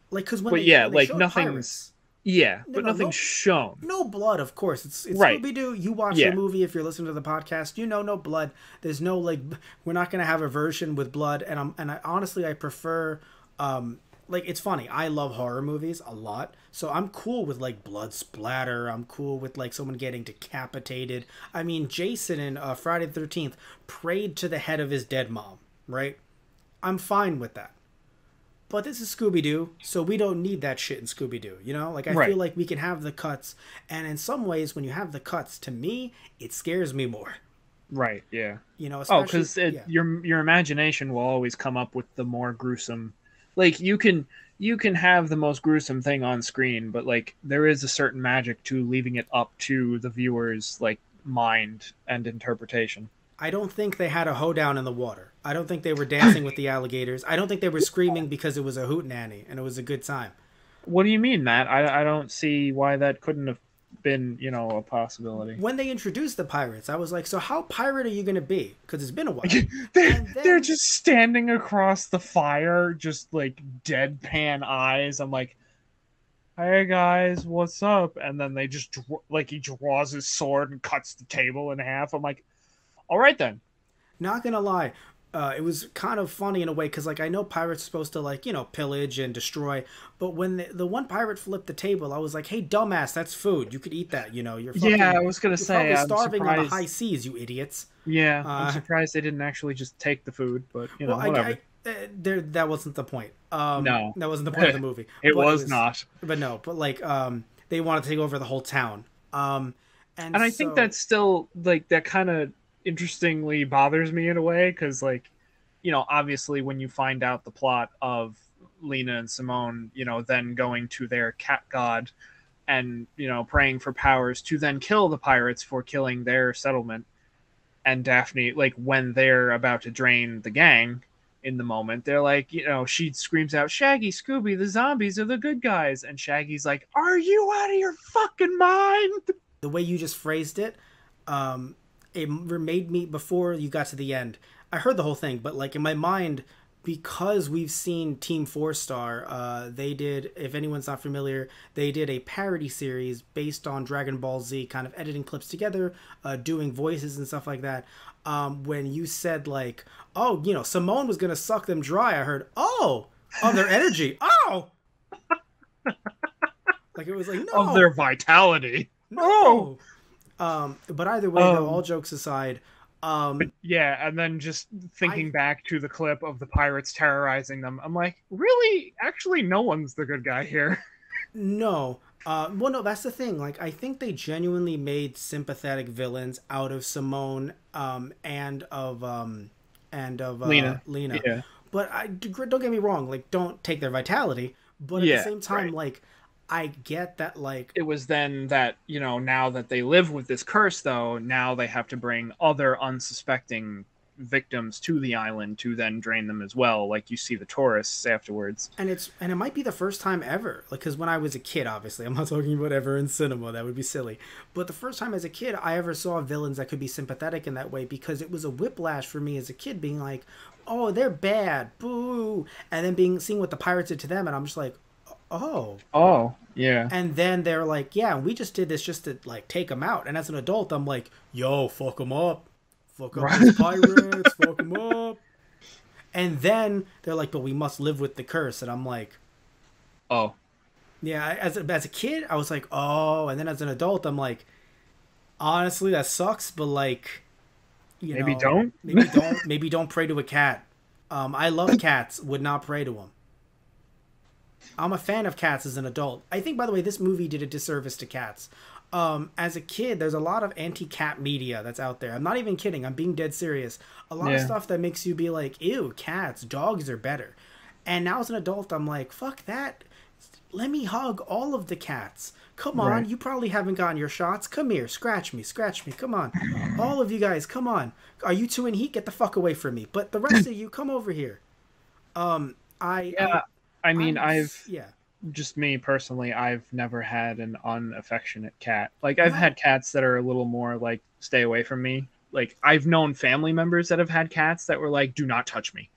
because when nothing's. Yeah, No, but no, nothing's no, shown. no blood. Of course, it's Right. Scooby-Doo. You watch the Yeah. movie if you're listening to the podcast. You know, no blood. There's no like. We're not gonna have a version with blood. And I honestly I prefer. Like it's funny. I love horror movies a lot, so I'm cool with like blood splatter. I'm cool with like someone getting decapitated. I mean, Jason in Friday the 13th prayed to the head of his dead mom. Right. I'm fine with that. But this is Scooby Doo, so we don't need that shit in Scooby Doo. You know, like I feel Right. like we can have the cuts, and in some ways, when you have the cuts, to me, it scares me more. Right. Yeah. You know, Oh, especially because yeah. your imagination will always come up with the more gruesome. Like you can have the most gruesome thing on screen, but like there is a certain magic to leaving it up to the viewer's like mind and interpretation. I don't think they had a hoedown in the water. I don't think they were dancing with the alligators. I don't think they were screaming because it was a hootenanny and it was a good time. What do you mean, Matt? I don't see why that couldn't have been, a possibility. When they introduced the pirates, I was like, so how pirate are you going to be? Because it's been a while. they're, And they're then just standing across the fire, just like deadpan eyes. I'm like, hey guys, what's up? And then they just like he draws his sword and cuts the table in half. I'm like, all right then. not gonna lie, it was kind of funny in a way because like I know pirates are supposed to like pillage and destroy, but when the one pirate flipped the table, I was like, hey dumbass, that's food, you could eat that, you're fucking, Yeah, I was gonna you're say probably I'm starving on the surprised. high seas, you idiots. Yeah, I'm uh surprised they didn't actually just take the food, but well whatever. there, that wasn't the point. No, That wasn't the point of the movie, it but was not. but no, but like they wanted to take over the whole town. And And I think so that's still like that kind of interestingly bothers me in a way because like obviously when you find out the plot of Lena and Simone then going to their cat god and praying for powers to then kill the pirates for killing their settlement, and Daphne, like when they're about to drain the gang in the moment, they're like, she screams out, Shaggy, Scooby, the zombies are the good guys, and Shaggy's like, are you out of your fucking mind? the way you just phrased it, it made me, before you got to the end, I heard the whole thing, but like in my mind, because we've seen Team Four Star, they did, if anyone's not familiar, they did a parody series based on Dragon Ball Z, kind of editing clips together, doing voices and stuff like that. When you said like, oh, Simone was gonna suck them dry, I heard, oh, their energy, oh, like it was like Of no, their vitality. no. But either way, though, Um, all jokes aside, Yeah, and then just thinking I back to the clip of the pirates terrorizing them, I'm like, really? Actually, no one's the good guy here. no. Well, no, that's the thing. Like, I think they genuinely made sympathetic villains out of Simone, and of Lena. Lena. Yeah. But don't get me wrong. Like, don't take their vitality. But at the Yeah, same time, right. like, I get that. Like, It was then that, now that they live with this curse, though, now they have to bring other unsuspecting victims to the island to then drain them as well. Like you see the tourists afterwards. and it might be the first time ever, like, because when I was a kid, obviously I'm not talking about ever in cinema, that would be silly, but the first time as a kid I ever saw villains that could be sympathetic in that way, because it was a whiplash for me as a kid, being like, oh, they're bad, boo, and then seeing what the pirates did to them, and I'm just like, oh. Oh, yeah. And then they're like, yeah, we just did this just to like take them out, and as an adult I'm like, yo, fuck them up, fuck up Right. these pirates, fuck them up. And then they're like, but we must live with the curse. And I'm like, Oh, yeah, as a kid, I was like, oh. And then as an adult, I'm like, honestly, that sucks. But like, maybe don't? maybe don't pray to a cat. I love cats, would not pray to them. I'm a fan of cats as an adult. I think, by the way, this movie did a disservice to cats. As a kid, there's a lot of anti-cat media that's out there. I'm not even kidding. I'm being dead serious. A lot of Yeah. stuff that makes you be like, ew, cats, dogs are better. And now as an adult, I'm like, fuck that. Let me hug all of the cats. Come on, Right. you probably haven't gotten your shots. Come here, scratch me, come on. All of you guys, come on. Are you two in heat? Get the fuck away from me. But the rest of you, come over here. Yeah. I mean, Yeah. just me personally, I've never had an unaffectionate cat. Like I've No. had cats that are a little more like stay away from me. Like I've known family members that have had cats that were like, do not touch me.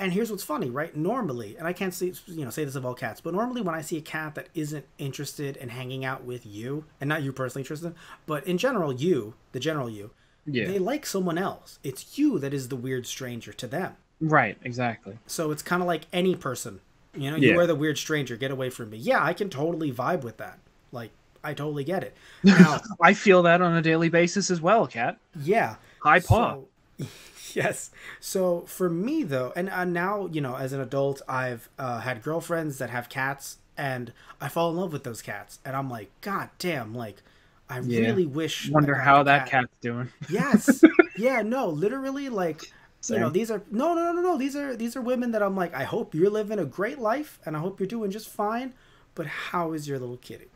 And here's what's funny, right? Normally, and I can't say say this of all cats, but normally when I see a cat that isn't interested in hanging out with you, and not you personally, Tristan, but in general, the general you, Yeah. they like someone else. It's you that is the weird stranger to them. Right, exactly. So it's kind of like any person. You Yeah. are the weird stranger. Get away from me. Yeah, I can totally vibe with that. Like, I totally get it. Now, I feel that on a daily basis as well, Kat. yeah. Hi, paw. So, yes. So for me though, and now as an adult, I've had girlfriends that have cats, and I fall in love with those cats, and I'm like, God damn, like I really wish. Wonder I got how a that cat. cat's doing. Yes. Yeah. No. Literally, like Same. these are no. These are women that I'm like, I hope you're living a great life, and I hope you're doing just fine. But how is your little kitty?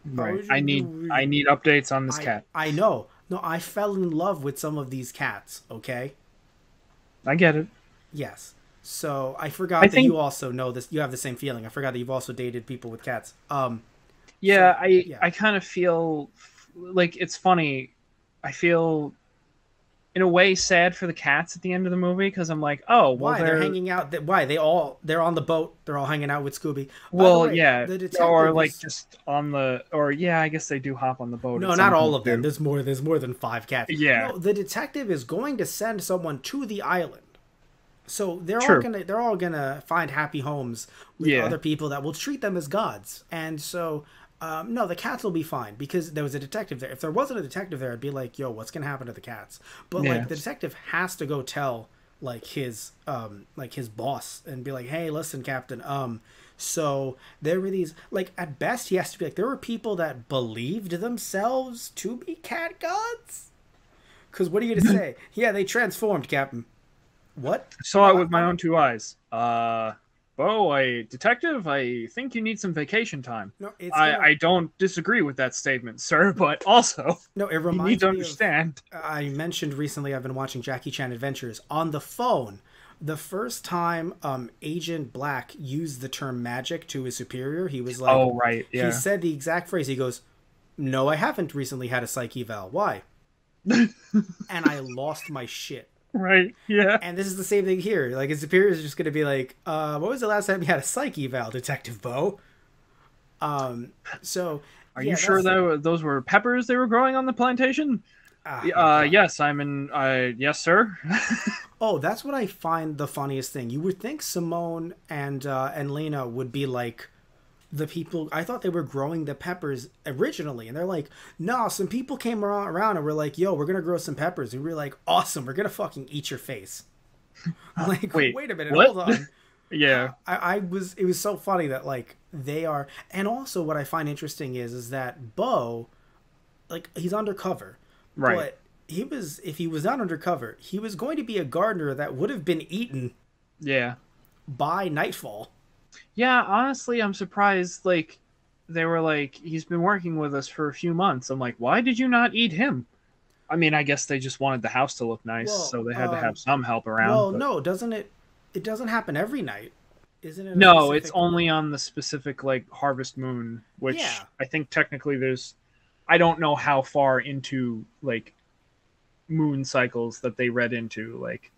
Right. I need updates on this cat. I know. No, I fell in love with some of these cats. Okay. I get it. Yes. So I forgot that you also know this. You have the same feeling. I forgot that you've also dated people with cats. Yeah, so, I kind of feel like it's funny. I feel in a way sad for the cats at the end of the movie because I'm like, oh, well, why they're hanging out? Why they're on the boat? They're all hanging out with Scooby. Well, way, yeah, the detective or like just on the, or yeah, I guess they do hop on the boat. No, not all of them. There's more than 5 cats. Yeah. No, the detective is going to send someone to the island. So they're all gonna find happy homes with other people that will treat them as gods. And so no, the cats will be fine because there was a detective there. If there wasn't a detective there, I'd be like, yo, what's gonna happen to the cats? But like the detective has to go tell like his boss and be like, hey, listen, Captain, so there were these, like, at best he has to be like, there were people that believed themselves to be cat gods. Because what are you gonna say? Yeah, they transformed, Captain. What? Saw it with my own 2 eyes. Detective, I think you need some vacation time. No, I don't disagree with that statement, sir, but also no, it reminds you need to me understand. I mentioned recently I've been watching Jackie Chan Adventures on the phone. The first time Agent Black used the term magic to his superior, he was like, oh, right, yeah. He said the exact phrase. He goes, no, I haven't recently had a psych eval. Why? And I lost my shit. Right, yeah. And this is the same thing here. Like, his superior is just going to be like, what was the last time you had a psych eval, Detective Bo? So... Are you sure that those were peppers they were growing on the plantation? Yes, yes, sir. Oh, that's what I find the funniest thing. You would think Simone and Lena would be like the people. I thought they were growing the peppers originally, and they're like, no, some people came around and were like, yo, we're gonna grow some peppers. And we were like, awesome, we're gonna fucking eat your face. Like, wait a minute, what? hold on. Yeah. It was so funny that like they are, and also what I find interesting is that Bo, like, he's undercover. Right. But if he was not undercover, he was going to be a gardener that would have been eaten. Yeah. By nightfall. Yeah, honestly, I'm surprised. Like, they were like, he's been working with us for a few months. I'm like, why did you not eat him? I mean, I guess they just wanted the house to look nice, so they had to have some help around. Well, no, doesn't it? It doesn't happen every night, isn't it? No, it's only on the specific like harvest moon, which I think technically there's. I don't know how far into like moon cycles that they read into. Like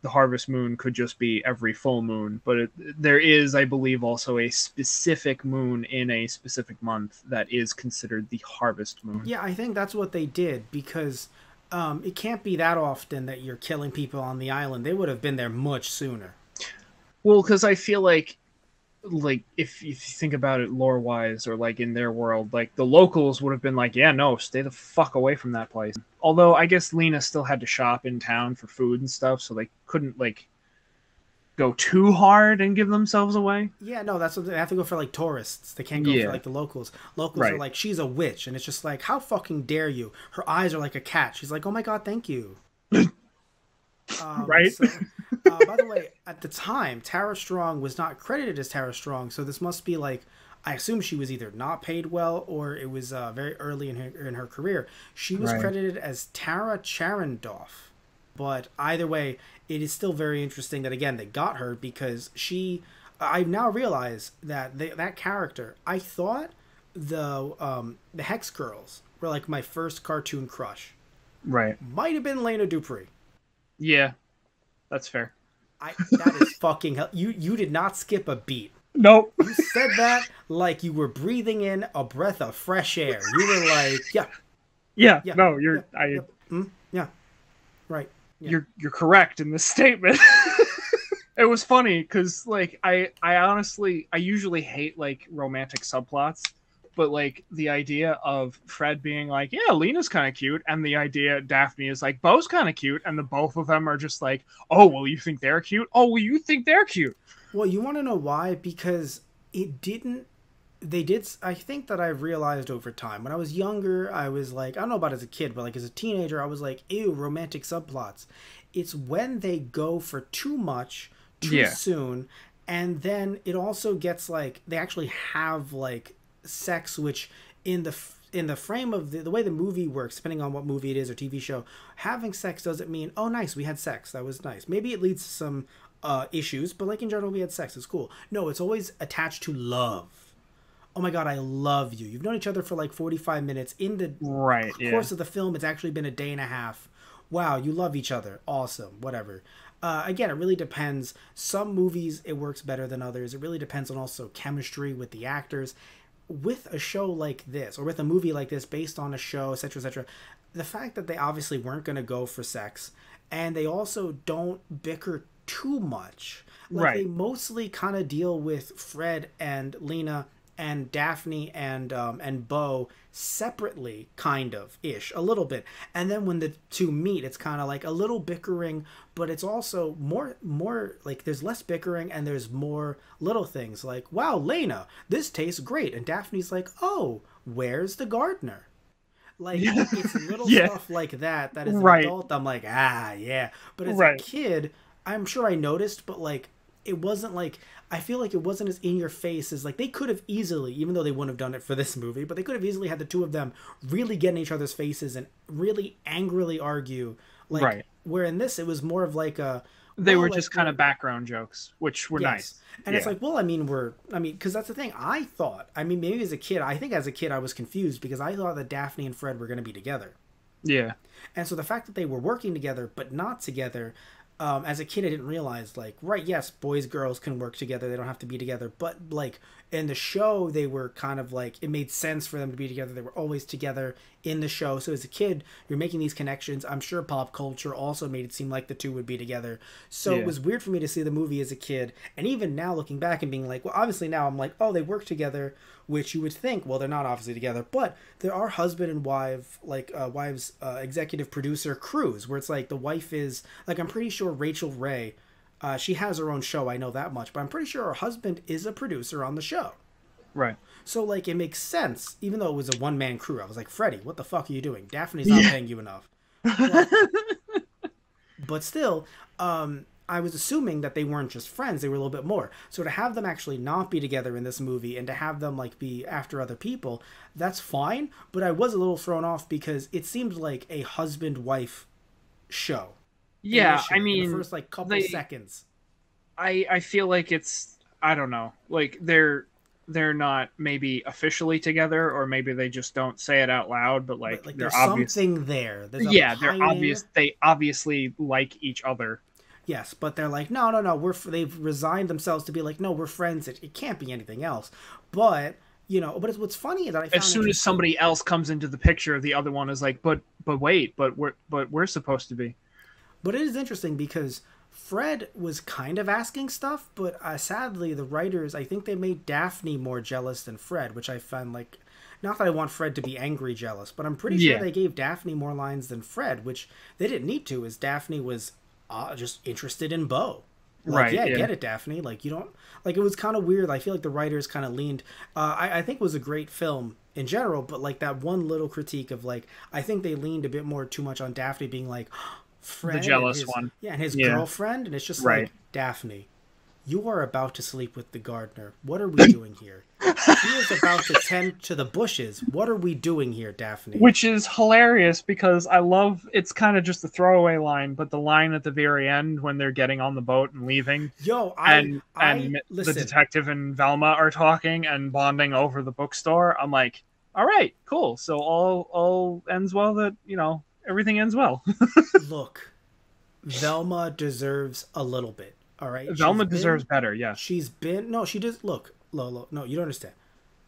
the harvest moon could just be every full moon, but there is, I believe, also a specific moon in a specific month that is considered the harvest moon. Yeah, I think that's what they did because it can't be that often that you're killing people on the island. They would have been there much sooner. Well, because I feel like if you think about it lore wise or like in their world, like the locals would have been like, yeah, no, stay the fuck away from that place. Although I guess Lena still had to shop in town for food and stuff, so they couldn't like go too hard and give themselves away. Yeah, no, that's what they have to go for, like, tourists. They can't go for like the locals. Locals are like, she's a witch, and it's just like, how fucking dare you? Her eyes are like a cat. She's like, oh my god, thank you. Right. So, by the way, at the time, Tara Strong was not credited as Tara Strong, so this must be like, I assume she was either not paid well or it was very early in her career. She was credited as Tara Charandoff, but either way, it is still very interesting that again they got her because she. I now realize that that character. I thought the Hex Girls were like my first cartoon crush. Right. Might have been Lena Dupree. Yeah, that's fair. That is fucking hell. You did not skip a beat. Nope. You said that like you were breathing in a breath of fresh air. You were like, yeah, Yeah. yeah, No, yeah, yeah, yeah, right. Yeah. you're correct in this statement. It was funny because like I honestly I usually hate like romantic subplots, but like the idea of Fred being like, yeah, Lena's kind of cute, and the idea Daphne is like, Bo's kind of cute, and the both of them are just like, oh well, you think they're cute? Oh well, you think they're cute? Well, you want to know why? Because it didn't. They did. I think that I've realized over time. When I was younger, I was like, I don't know about as a kid, but like as a teenager, I was like, ew, romantic subplots. It's when they go for too much too soon, and then it also gets like they actually have like sex, which in the frame of the way the movie works, depending on what movie it is or TV show, having sex doesn't mean, oh nice, we had sex, that was nice. Maybe it leads to some issues, but like in general, we had sex, it's cool. No, it's always attached to love. Oh my god, I love you. You've known each other for like 45 minutes. In the course of the film, it's actually been a day and a half. Wow, you love each other. Awesome. Whatever. Again, it really depends. Some movies, it works better than others. It really depends on also chemistry with the actors. With a show like this, or with a movie like this based on a show, etc., etc., the fact that they obviously weren't going to go for sex, and they also don't bicker too much. Like, they mostly kind of deal with Fred and Lena and Daphne and Bo separately, kind of ish, a little bit, and then when the two meet, it's kind of like a little bickering, but it's also more like there's less bickering and there's more little things like, wow, Lena, this tastes great, and Daphne's like, oh, where's the gardener? Like, it's little stuff like that as an adult I'm like, ah, yeah, but as a kid I'm sure I noticed, but like it wasn't like, I feel like it wasn't as in your face as like they could have easily, even though they wouldn't have done it for this movie, but they could have easily had the two of them really get in each other's faces and really angrily argue. Like, where in this it was more of like a, they were just kind of background jokes, which were nice. And it's like, well, I mean, because that's the thing. I thought, I mean, maybe as a kid, I think as a kid I was confused because I thought that Daphne and Fred were going to be together. Yeah. And so the fact that they were working together but not together, as a kid, I didn't realize, like, right, yes, boys, girls can work together. They don't have to be together. But, like, in the show, they were kind of, like, it made sense for them to be together. They were always together in the show. So as a kid, you're making these connections. I'm sure pop culture also made it seem like the two would be together. So it was weird for me to see the movie as a kid. And even now, looking back and being like, well, obviously now I'm like, oh, they work together, which you would think, well, they're not obviously together. But there are husband and wife, like, wives, executive producer crews, where it's like the wife is, like, I'm pretty sure Rachel Ray, she has her own show, I know that much, but I'm pretty sure her husband is a producer on the show. Right. So, like, it makes sense, even though it was a one-man crew. I was like, Freddie, what the fuck are you doing? Daphne's not paying you enough. But still, I was assuming that they weren't just friends, they were a little bit more. So to have them actually not be together in this movie and to have them, like, be after other people, that's fine. But I was a little thrown off because it seemed like a husband-wife show. Yeah, I mean, in the first, like, couple seconds. I feel like it's, I don't know, like, they're not maybe officially together, or maybe they just don't say it out loud, but like there's something there. There's they're obvious. They obviously like each other. Yes, but they're like, no. They've resigned themselves to be like, no, we're friends. It can't be anything else. But you know, but what's funny is that I found as soon as somebody else comes into the picture, the other one is like, but wait, but we're supposed to be. But it is interesting because Fred was kind of asking stuff, but sadly, the writers, I think they made Daphne more jealous than Fred, which I find, like, not that I want Fred to be angry jealous, but I'm pretty sure they gave Daphne more lines than Fred, which they didn't need to, as Daphne was just interested in Bo. Like, get it, Daphne. Like, you don't, like, it was kind of weird. I feel like the writers kind of leaned, I think it was a great film in general, but, like, that one little critique of, like, I think they leaned a bit more too much on Daphne being like, Fred, the jealous one. Yeah, and his girlfriend, and it's just like, Daphne, you are about to sleep with the gardener. What are we doing here? He is about to tend to the bushes. What are we doing here, Daphne? Which is hilarious because I love, it's kind of just a throwaway line, but the line at the very end when they're getting on the boat and leaving, listen, the detective and Velma are talking and bonding over the bookstore. I'm like, all right, cool. So all ends well. That, you know, everything ends well. Look, Velma deserves a little bit. All right, Velma deserves better. Yes. she's been no, she does look, Lolo. No, you don't understand.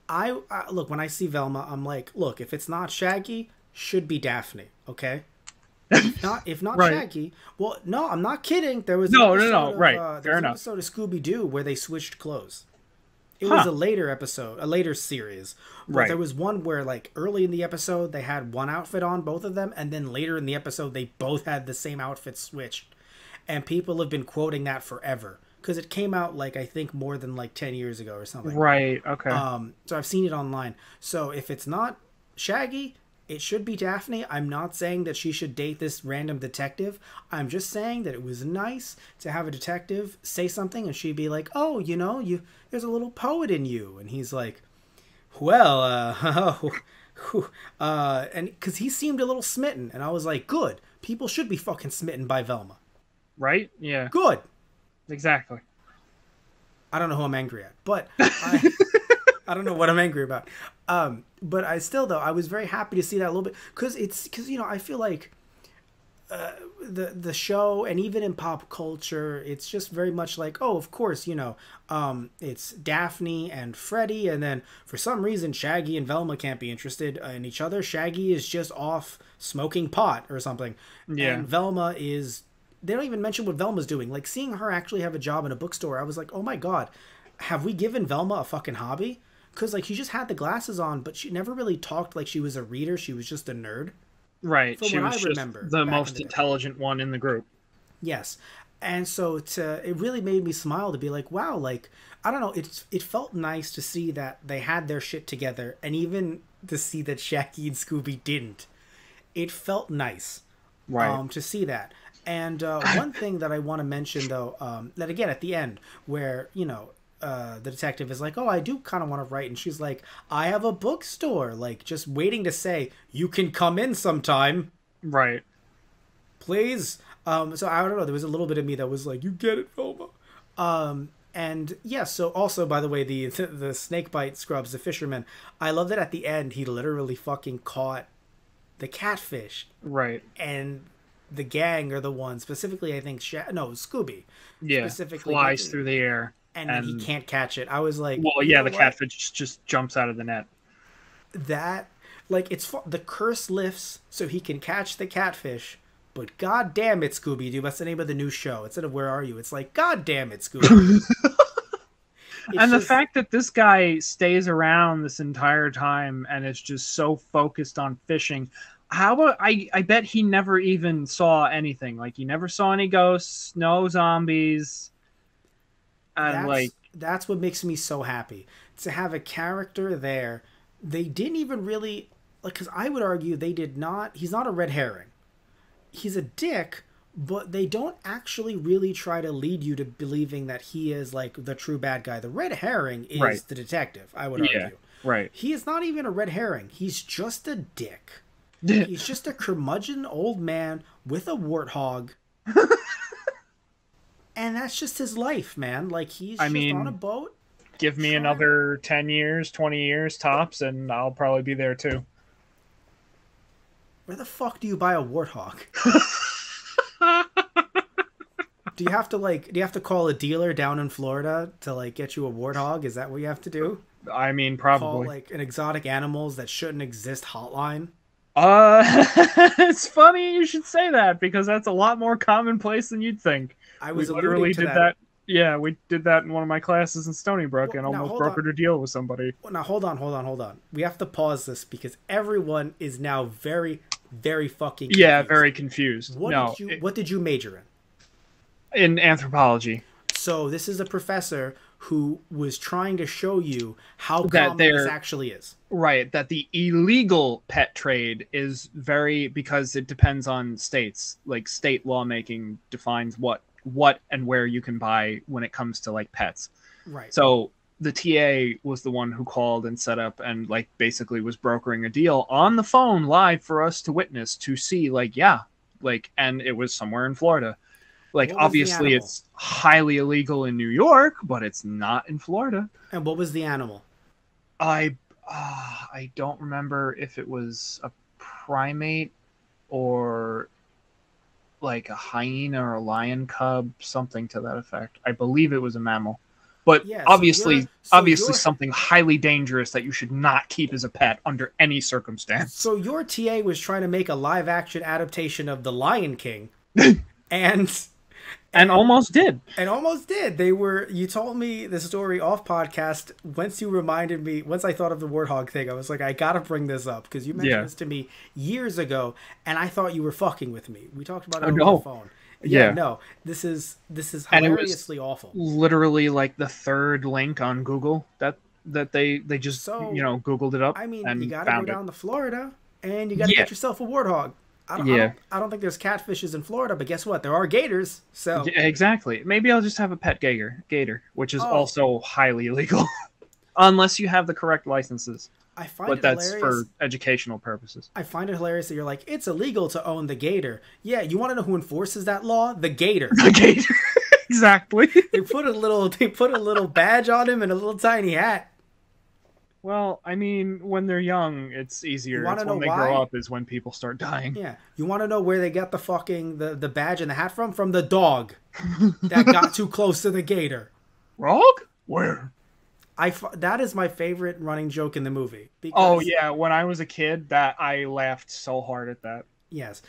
I look when I see Velma, I'm like, look, if it's not Shaggy, should be Daphne. Okay, if not Right. Shaggy, well, no, I'm not kidding. There was an No, no, episode no. of Right. there Fair was an enough. episode of Scooby Doo where they switched clothes. It was Huh. a later episode, a later series. But Right. there was one where, like, early in the episode, they had one outfit on, both of them, and then later in the episode, they both had the same outfit switched. And people have been quoting that forever. Because it came out, like, I think more than, like, 10 years ago or something. Right. Okay. So I've seen it online. So if it's not Shaggy, it should be Daphne. I'm not saying that she should date this random detective. I'm just saying that it was nice to have a detective say something and she'd be like, "Oh, there's a little poet in you." And he's like, "Well, and because he seemed a little smitten, and I was like, "Good. People should be fucking smitten by Velma. Right. Yeah. Good." Exactly. I don't know who I'm angry at, but I don't know what I'm angry about. But I was very happy to see that a little bit because I feel like the show, and even in pop culture, it's just very much like, oh, of course, it's Daphne and Freddy, and then for some reason Shaggy and Velma can't be interested in each other. Shaggy is just off smoking pot or something, Yeah. and Velma is. They don't even mention what Velma's doing. Like, seeing her actually have a job in a bookstore, I was like, oh my god, have we given Velma a fucking hobby? Because, like, she just had the glasses on, but she never really talked like she was a reader. She was just a nerd. Right. From She what was I just remember, the back in most the day. intelligent one in the group. Yes. And so it really made me smile to be like, wow, like, I don't know, it felt nice to see that they had their shit together, and even to see that Shaggy and Scooby didn't. It felt nice. Right. To see that. And one thing that I want to mention, though, that again at the end, where the detective is like, "Oh, I do kind of want to write," and she's like, "I have a bookstore," like just waiting to say, "You can come in sometime, Right. please." So I don't know. There was a little bit of me that was like, "You get it, Velma." And yeah. So also, by the way, the snakebite scrubs, the fisherman. I love that at the end he literally fucking caught the catfish, Right. and the gang are the ones, specifically I think Scooby, Yeah. specifically Flies making, through the air. and then he can't catch it. I was like, Well, you yeah, know the what? catfish just jumps out of the net. That, like, the curse lifts so he can catch the catfish, but god damn it, Scooby-Doo, that's the name of the new show. Instead of Where Are You, it's like, god damn it, Scooby. And the fact that this guy stays around this entire time and is just so focused on fishing, I bet he never even saw anything. Like, he never saw any ghosts, no zombies, and that's what makes me so happy to have a character there. They didn't even really, like, because I would argue they did not. He's not a red herring. He's a dick, but they don't actually really try to lead you to believing that he is like the true bad guy. The red herring is Right. the detective, I would argue. Right. He is not even a red herring. He's just a dick. He's just a curmudgeon old man with a warthog. And that's just his life, man. Like, he's I just mean, on a boat. Give me another 10 years, 20 years tops, and I'll probably be there too. Where the fuck do you buy a warthog? Do you have to call a dealer down in Florida to, like, get you a warthog? Is that what you have to do? I mean, Call, probably. like, an exotic animals that shouldn't exist hotline? It's funny you should say that, because that's a lot more commonplace than you'd think. I was We literally alluding to did that. Yeah, we did that in one of my classes in Stony Brook, and now, almost hold on. brokered a deal with somebody. Well, now, hold on. We have to pause this because everyone is now very, very fucking confused. Yeah, very confused. What did you major in? In anthropology. So this is a professor who was trying to show you how That common this actually is. Right, that the illegal pet trade is because it depends on states. Like, state lawmaking defines what and where you can buy when it comes to, like, pets. Right. So the TA was the one who called and set up and, like, basically was brokering a deal on the phone live for us to witness, to see, like, yeah, like, and it was somewhere in Florida. Like, What was the obviously animal? it's highly illegal in New York, but it's not in Florida. And what was the animal? I don't remember if it was a primate or like a hyena or a lion cub, something to that effect. I believe it was a mammal, but Yeah, obviously something highly dangerous that you should not keep as a pet under any circumstance. so your TA was trying to make a live action adaptation of The Lion King, and And almost did. and almost did. You told me the story off podcast. Once you reminded me, once I thought of the warthog thing, I was like, I gotta bring this up because you mentioned this to me years ago, and I thought you were fucking with me. We talked about it over the phone. Yeah, no, this is hilariously awful. Literally like the third link on Google that they just Googled it up. I mean, and you gotta go down to Florida and you gotta get yourself a warthog. I don't think there's catfishes in Florida, but guess what? There are gators. So yeah, exactly. Maybe I'll just have a pet gator, which is also highly illegal, unless you have the correct licenses. I find but it that's hilarious. For educational purposes. I find it hilarious that you're like, it's illegal to own the gator. Yeah, you want to know who enforces that law? The gator. The gator. Exactly. They put a little badge on him and a little tiny hat. Well, I mean, when they're young, it's easier. It's when they grow up is when people start dying. Yeah. You want to know where they got the fucking the badge and the hat from? From the dog that got too close to the gator. Frog? Where? That is my favorite running joke in the movie. Because, when I was a kid, that I laughed so hard at that. Yes.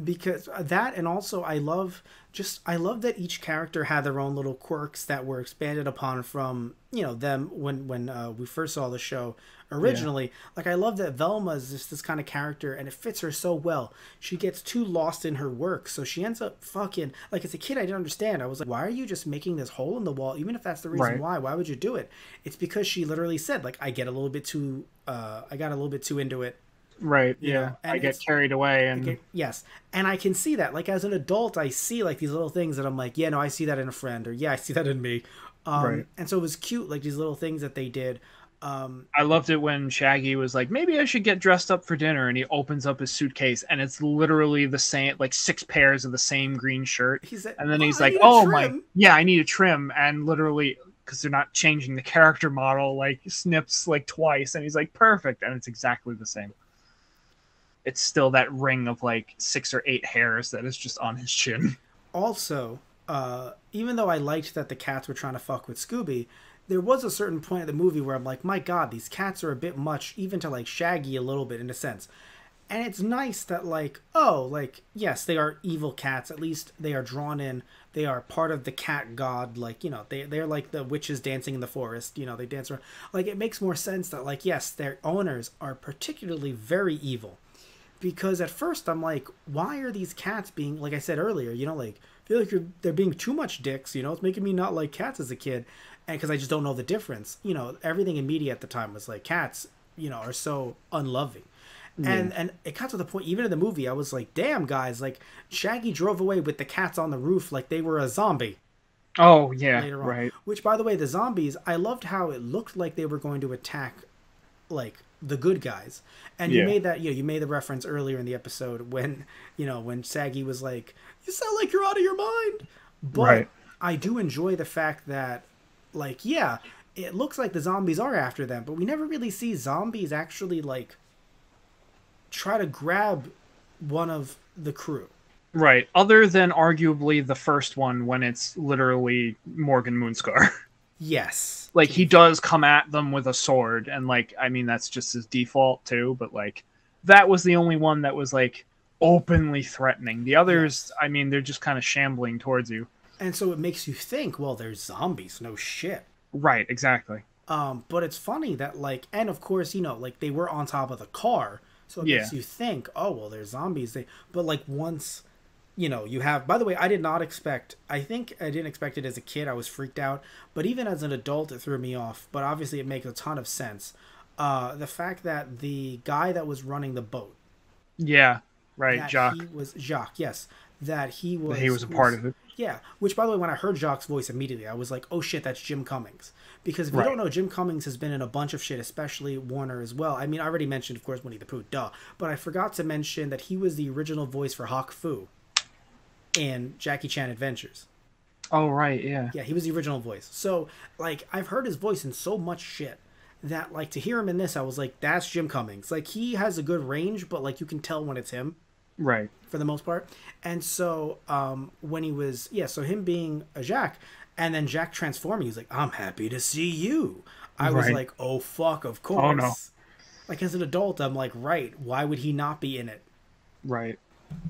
Because that, and also I love that each character had their own little quirks that were expanded upon from, them when we first saw the show originally. Yeah. Like, I love that Velma is just this kind of character and it fits her so well. She gets too lost in her work, so she ends up fucking, like, as a kid I didn't understand. I was like, why are you just making this hole in the wall? Even if that's the reason why would you do it? It's because she literally said, like, I got a little bit too into it. Right, yeah. I get carried away. And yes. And I can see that. Like, as an adult, I see, like, these little things that I'm like, yeah, no, I see that in a friend. Or, yeah, I see that in me. And so it was cute, like, these little things that they did. I loved it when Shaggy was like, maybe I should get dressed up for dinner. And he opens up his suitcase, and it's literally the same, like, 6 pairs of the same green shirt. And then he's like, I need a trim. And literally, because they're not changing the character model, like, snips, like, twice. And he's like, perfect. And it's exactly the same. It's still that ring of like 6 or 8 hairs that is just on his chin. Also, even though I liked that the cats were trying to fuck with Scooby, there was a certain point in the movie where I'm like, my God, these cats are a bit much, even to like Shaggy a little bit in a sense. And it's nice that yes, they are evil cats. At least they are drawn in. They are part of the cat god. Like, they're like the witches dancing in the forest. They dance around. Like, it makes more sense that, like, yes, their owners are particularly very evil. Because at first I'm like, why are these cats being, like I said earlier, I feel like they're being too much dicks, it's making me not like cats as a kid. And because I just don't know the difference. Everything in media at the time was like, cats, are so unloving. Yeah. And it got to the point, even in the movie, I was like, damn, guys, like, Shaggy drove away with the cats on the roof like they were a zombie. Oh, yeah, right. Which, by the way, the zombies, I loved how it looked like they were going to attack, like, the good guys. And you made that, you made the reference earlier in the episode when, when Shaggy was like, you sound like you're out of your mind. But I do enjoy the fact that, like, yeah, it looks like the zombies are after them, but we never really see zombies actually, like, try to grab one of the crew. Right. Other than arguably the first one when it's literally Morgan Moonscar. Yes. Like, he does come at them with a sword, and, like, I mean, that's just his default, too, but, like, that was the only one that was, like, openly threatening. The others, I mean, they're just kind of shambling towards you. And so it makes you think, well, they're zombies, no shit. Right, exactly. But it's funny that, like, and of course, like, they were on top of the car, so it makes you think, oh, well, they're zombies. But, like, once... you have, by the way, I didn't expect it as a kid. I was freaked out, but even as an adult, it threw me off, but obviously it makes a ton of sense. The fact that the guy that was running the boat. Yeah, right. Jacques. Yes. That he was a part of it. Yeah. Which, by the way, when I heard Jacques' voice immediately, I was like, oh shit, that's Jim Cummings. Because if you don't know, Jim Cummings has been in a bunch of shit, especially Warner as well. I mean, I already mentioned, of course, Winnie the Pooh, duh. But I forgot to mention that he was the original voice for Hawk Fu in Jackie Chan Adventures. Oh, right, yeah. Yeah, he was the original voice. So, like, I've heard his voice in so much shit that, like, to hear him in this, I was like, that's Jim Cummings. Like, he has a good range, but, like, you can tell when it's him. Right. for the most part. And so when he was, yeah, so him being a Jack, and then Jack transforming, he's like, I'm happy to see you. I was Right. like, oh fuck, of Oh no. course. Like as an adult, I'm like, right, why would he not be in it? Right.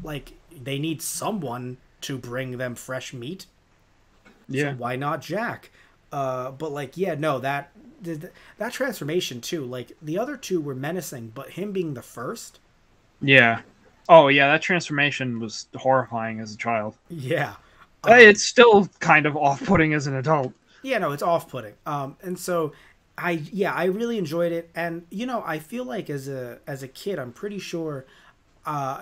Like they need someone to bring them fresh meat, so Yeah. why not Jack? But like, yeah, no, that transformation too. Like the other two were menacing, but him being the first, Yeah. Oh yeah, that transformation was horrifying as a child. yeah, It's still kind of off-putting as an adult. yeah, no, it's off-putting. And so I really enjoyed it, and you know, I feel like as a kid, I'm pretty sure.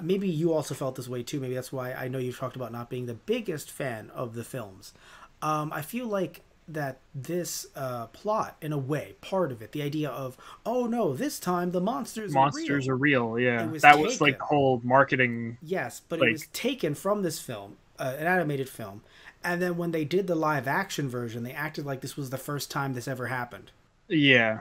Maybe you also felt this way too. Maybe that's why I know you talked about not being the biggest fan of the films. I feel like that this plot, in a way, part of it, the idea of, oh no, this time the monsters are Monsters real. are real. It Yeah, was that was like taken, the whole marketing. yes, but it was Like, taken from this film, an animated film, and then when they did the live action version, they acted like this was the first time this ever happened. yeah,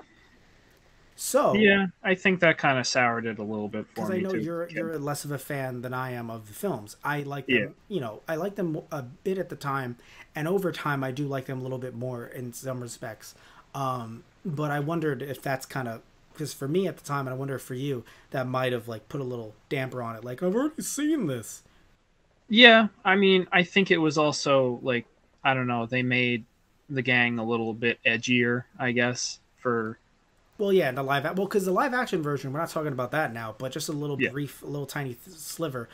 So yeah. I think that kind of soured it a little bit for because I me know too. you're less of a fan than I am of the films. I like Yeah. them, you know, I like them a bit at the time, and over time I do like them a little bit more in some respects. But I wondered if that's kind of because for me at the time, and I wonder if for you that might have like put a little damper on it. Like I've already seen this. Yeah, I mean, I think it was also like I don't know. They made the gang a little bit edgier, I guess. For Well, yeah, the well, because the live action version, we're not talking about that now, but just a little yeah, brief, a little tiny sliver.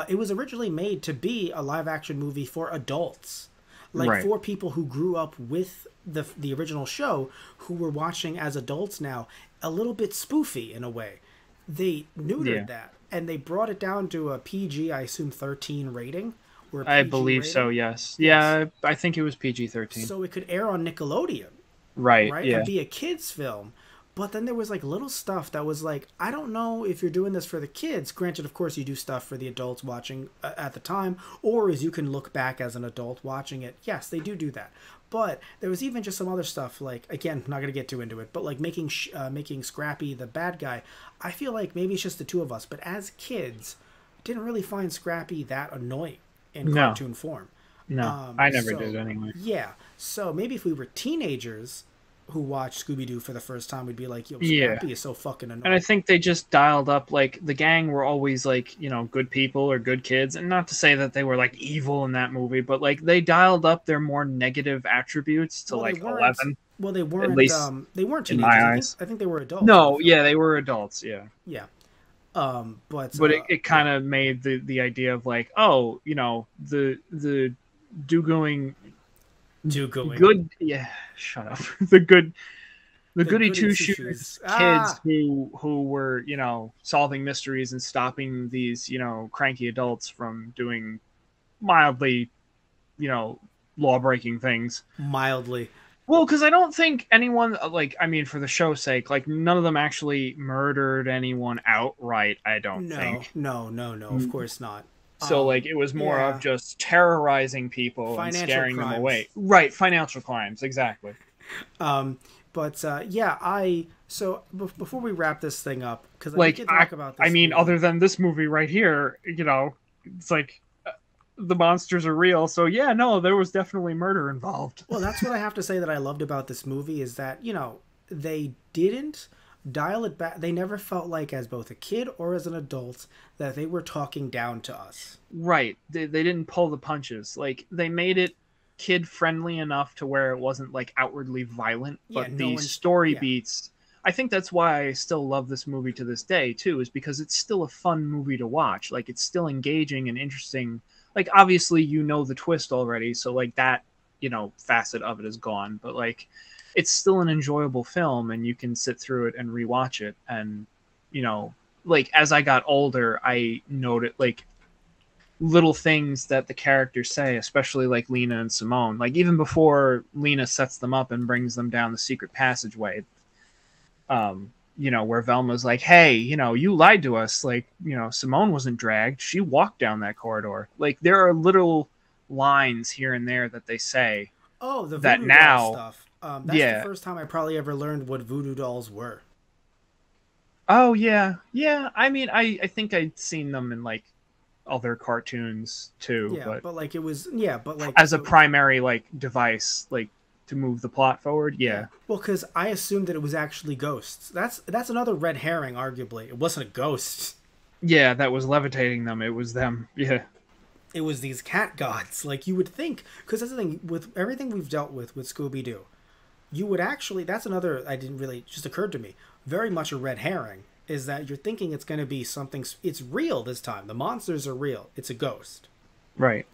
It was originally made to be a live action movie for adults, like right. for people who grew up with the original show, who were watching as adults now, a little bit spoofy in a way. They Yeah, neutered that and they brought it down to a PG, I assume 13 rating or a I PG believe so. rating. Yes. Yes, Yeah, I think it was PG-13. so it could air on Nickelodeon, Right. right? Yeah. And be a kids film. But then there was like little stuff that was like, I don't know if you're doing this for the kids. Granted, of course, you do stuff for the adults watching at the time, or as you can look back as an adult watching it. Yes, they do that. But there was even just some other stuff like, again, I'm not gonna get too into it, but like making Scrappy the bad guy. I feel like maybe it's just the two of us, but as kids, didn't really find Scrappy that annoying in No. cartoon form. No. I never So did anyway. yeah, so maybe if we were teenagers who watched Scooby-Doo for the first time, we'd be like, yo, Yeah. Scrappy is so fucking And I annoying. think they just dialed up like the gang were always like, good people or good kids. And not to say that they were like evil in that movie, but like they dialed up their more negative attributes to Well, they like weren't. 11, Well, they at weren't. least They weren't in teenagers. my eyes. I think they were adults in the No, film. yeah, they were adults, yeah. Yeah. But But it kind of made the idea of like, oh, the do going do going good, yeah, shut up. The the goody goody two two shoes shoes. kids who were solving mysteries and stopping these cranky adults from doing mildly law breaking things. Mildly. Well, because I don't think anyone like I mean for the show's sake, like none of them actually murdered anyone outright. I don't No, think no, no, no. Of course not. so. Like it was more of Yeah. just terrorizing people and Financial scaring them crimes. away. Right, financial crimes, exactly. Um, but yeah, before we wrap this thing up, because we Like did talk about this. I mean, movie. other than this movie right here, it's like the monsters are real. So yeah, no, there was definitely murder involved. Well, that's what I have to say that I loved about this movie is that, they didn't dial it back. They never felt like, as both a kid or as an adult, that they were talking down to us. Right. They didn't pull the punches. Like they made it kid friendly enough to where it wasn't like outwardly violent, Yeah, but no the one's. story Yeah. beats. I think that's why I still love this movie to this day too, is because it's still a fun movie to watch. Like it's still engaging and interesting. Like obviously the twist already, so like that, facet of it is gone, but like it's still an enjoyable film and you can sit through it and rewatch it and like as I got older, I noted like little things that the characters say, especially like Lena and Simone. Like even before Lena sets them up and brings them down the secret passageway, where Velma's like, "Hey, you lied to us. Like, Simone wasn't dragged; she walked down that corridor." Like there are little lines here and there that they say Oh, the that voodoo doll now, stuff. That's the yeah. first time I probably ever learned what voodoo dolls were. Oh yeah, yeah. I mean, I think I'd seen them in like other cartoons too, Yeah, but but like it was, yeah, but like as a so, primary like device, like to move the plot forward, yeah. yeah. Well, because I assumed that it was actually ghosts. That's another red herring. Arguably, it wasn't a ghost. Yeah, that was levitating them. It was them. Yeah. It was these cat gods. Like you would think, because that's the thing with everything we've dealt with Scooby Doo. You would actually. That's another. I didn't really just occurred to me. Very much a red herring is that you're thinking it's going to be something. It's real this time. The monsters are real. It's a ghost. Right.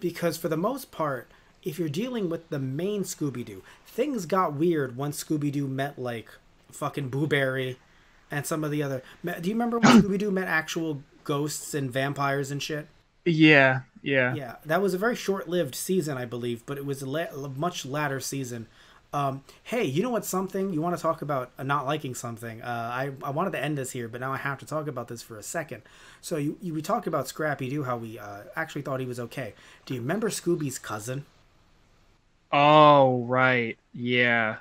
Because for the most part, if you're dealing with the main Scooby-Doo, things got weird once Scooby-Doo met like fucking Boo Berry and some of the other. Do you remember when Scooby-Doo met actual ghosts and vampires and shit? Yeah. Yeah. Yeah, that was a very short-lived season, I believe, but it was a much latter season. Hey, you know what's something you want to talk about? Not liking something. I wanted to end this here, but now I have to talk about this for a second. So we talked about Scrappy Doo, how we actually thought he was okay. Do you remember Scooby's cousin? Oh, right. Yeah.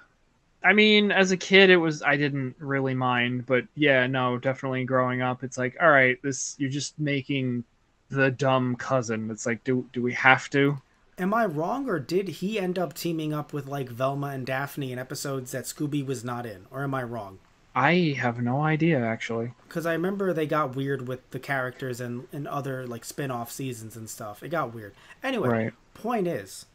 I mean, as a kid, I didn't really mind, but yeah, no, definitely growing up, it's like, all right, you're just making the dumb cousin. It's like, do we have to? Am I wrong, or did he end up teaming up with like Velma and Daphne in episodes that Scooby was not in? Or am I wrong? I have no idea, actually. Because I remember they got weird with the characters and in other like spin-off seasons and stuff. It got weird. Anyway, Right. point is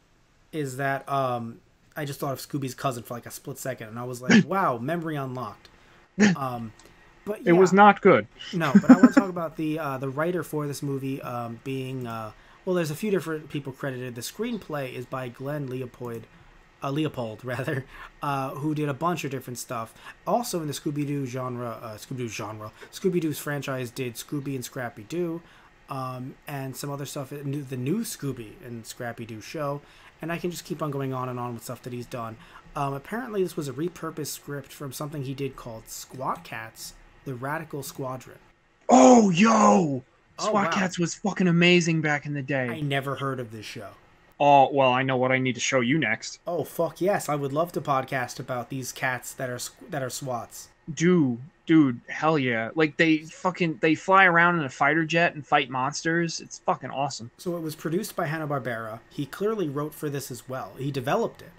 that I just thought of Scooby's cousin for like a split second, and I was like, wow, memory unlocked. But It yeah, was not good. no. But I want to talk about the writer for this movie being well. There's a few different people credited. The screenplay is by Glenn Leopold rather, who did a bunch of different stuff. Also in the Scooby-Doo's franchise did Scooby and Scrappy Doo, and some other stuff. The new Scooby and Scrappy Doo show, and I can just keep on going on and on with stuff that he's done. Apparently, this was a repurposed script from something he did called Squat Cats, the Radical Squadron. Oh, yo! Oh, SWAT wow. Cats was fucking amazing back in the I day. never heard of this show. Oh, well, I know what I need to show you next. Oh fuck yes, I would love to podcast about these cats that are SWATs. Dude, hell yeah. Like, they fly around in a fighter jet and fight monsters. It's fucking awesome. So it was produced by Hanna-Barbera. He clearly wrote for this as well. He developed it.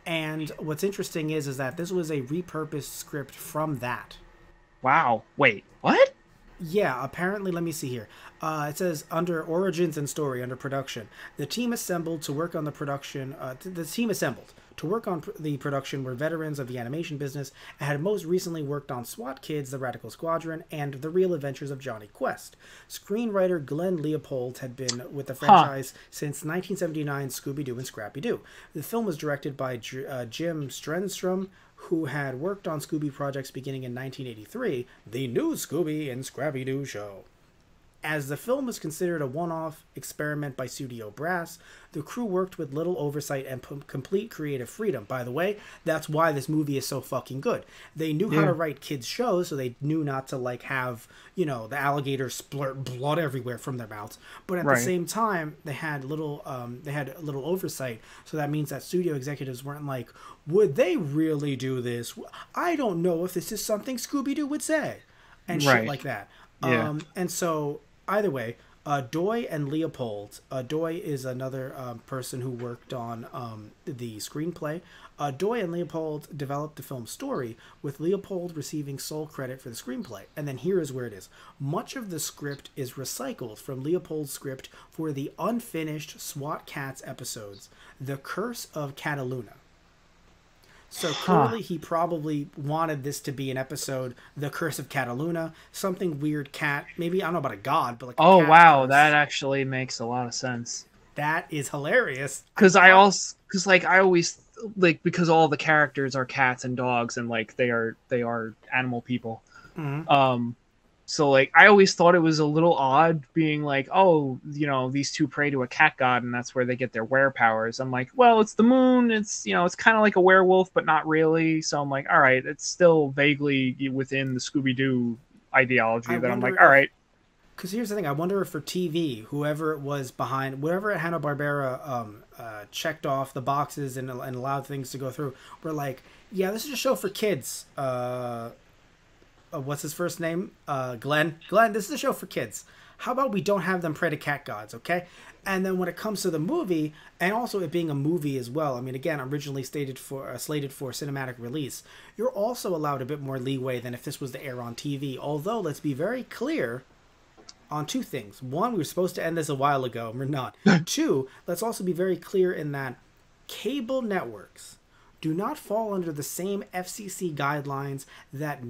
And what's interesting is that this was a repurposed script from that. Wow. Wait, what? Yeah, apparently, let me see here. It says under origins and story, under production, the team assembled to work on the production. The team assembled to work on the production were veterans of the animation business and had most recently worked on SWAT Kids, The Radical Squadron, and The Real Adventures of Johnny Quest. Screenwriter Glenn Leopold had been with the franchise since 1979 Scooby-Doo and Scrappy-Doo. The film was directed by Jim Strenstrom, who had worked on Scooby projects beginning in 1983, The New Scooby and Scrappy-Doo Show. As the film was considered a one-off experiment by Studio Brass, the crew worked with little oversight and complete creative freedom. By the way, that's why this movie is so fucking good. They knew how to write kids' shows, so they knew not to like have, you know, the alligators splurt blood everywhere from their mouths. But at the same time, they had little oversight. So that means that studio executives weren't like, would they really do this? I don't know if this is something Scooby-Doo would say, and shit like that. Yeah. And so either way, Doy and Leopold. Doy is another person who worked on the screenplay. Doy and Leopold developed the film's story, with Leopold receiving sole credit for the screenplay. And then here is where it is. Much of the script is recycled from Leopold's script for the unfinished SWAT Cats episodes, The Curse of Cataluna. So clearly he probably wanted this to be an episode, The Curse of Cataluna, something weird cat, maybe, I don't know about a god, but like a Oh, cat wow. curse. That actually makes a lot of sense. That is hilarious. Because I always, because all the characters are cats and dogs and like they are animal people. Mhm. So like I always thought it was a little odd being like, oh, you know, these two pray to a cat god and that's where they get their were powers. I'm like, well, it's the moon. It's, you know, it's kind of like a werewolf, but not really. So I'm like, all right, it's still vaguely within the Scooby-Doo ideology that I'm like, all right. Because here's the thing, I wonder if for TV, whoever it was behind, whatever at Hanna-Barbera checked off the boxes and allowed things to go through, were like, yeah, this is a show for kids. What's his first name? Glenn. Glenn, this is a show for kids. How about we don't have them pray to cat gods, okay? And then when it comes to the movie, and also it being a movie as well, I mean, again, originally slated for cinematic release, you're also allowed a bit more leeway than if this was to air on TV. Although, let's be very clear on two things. One, we were supposed to end this a while ago, and we're not. Two, let's also be very clear in that cable networks do not fall under the same FCC guidelines that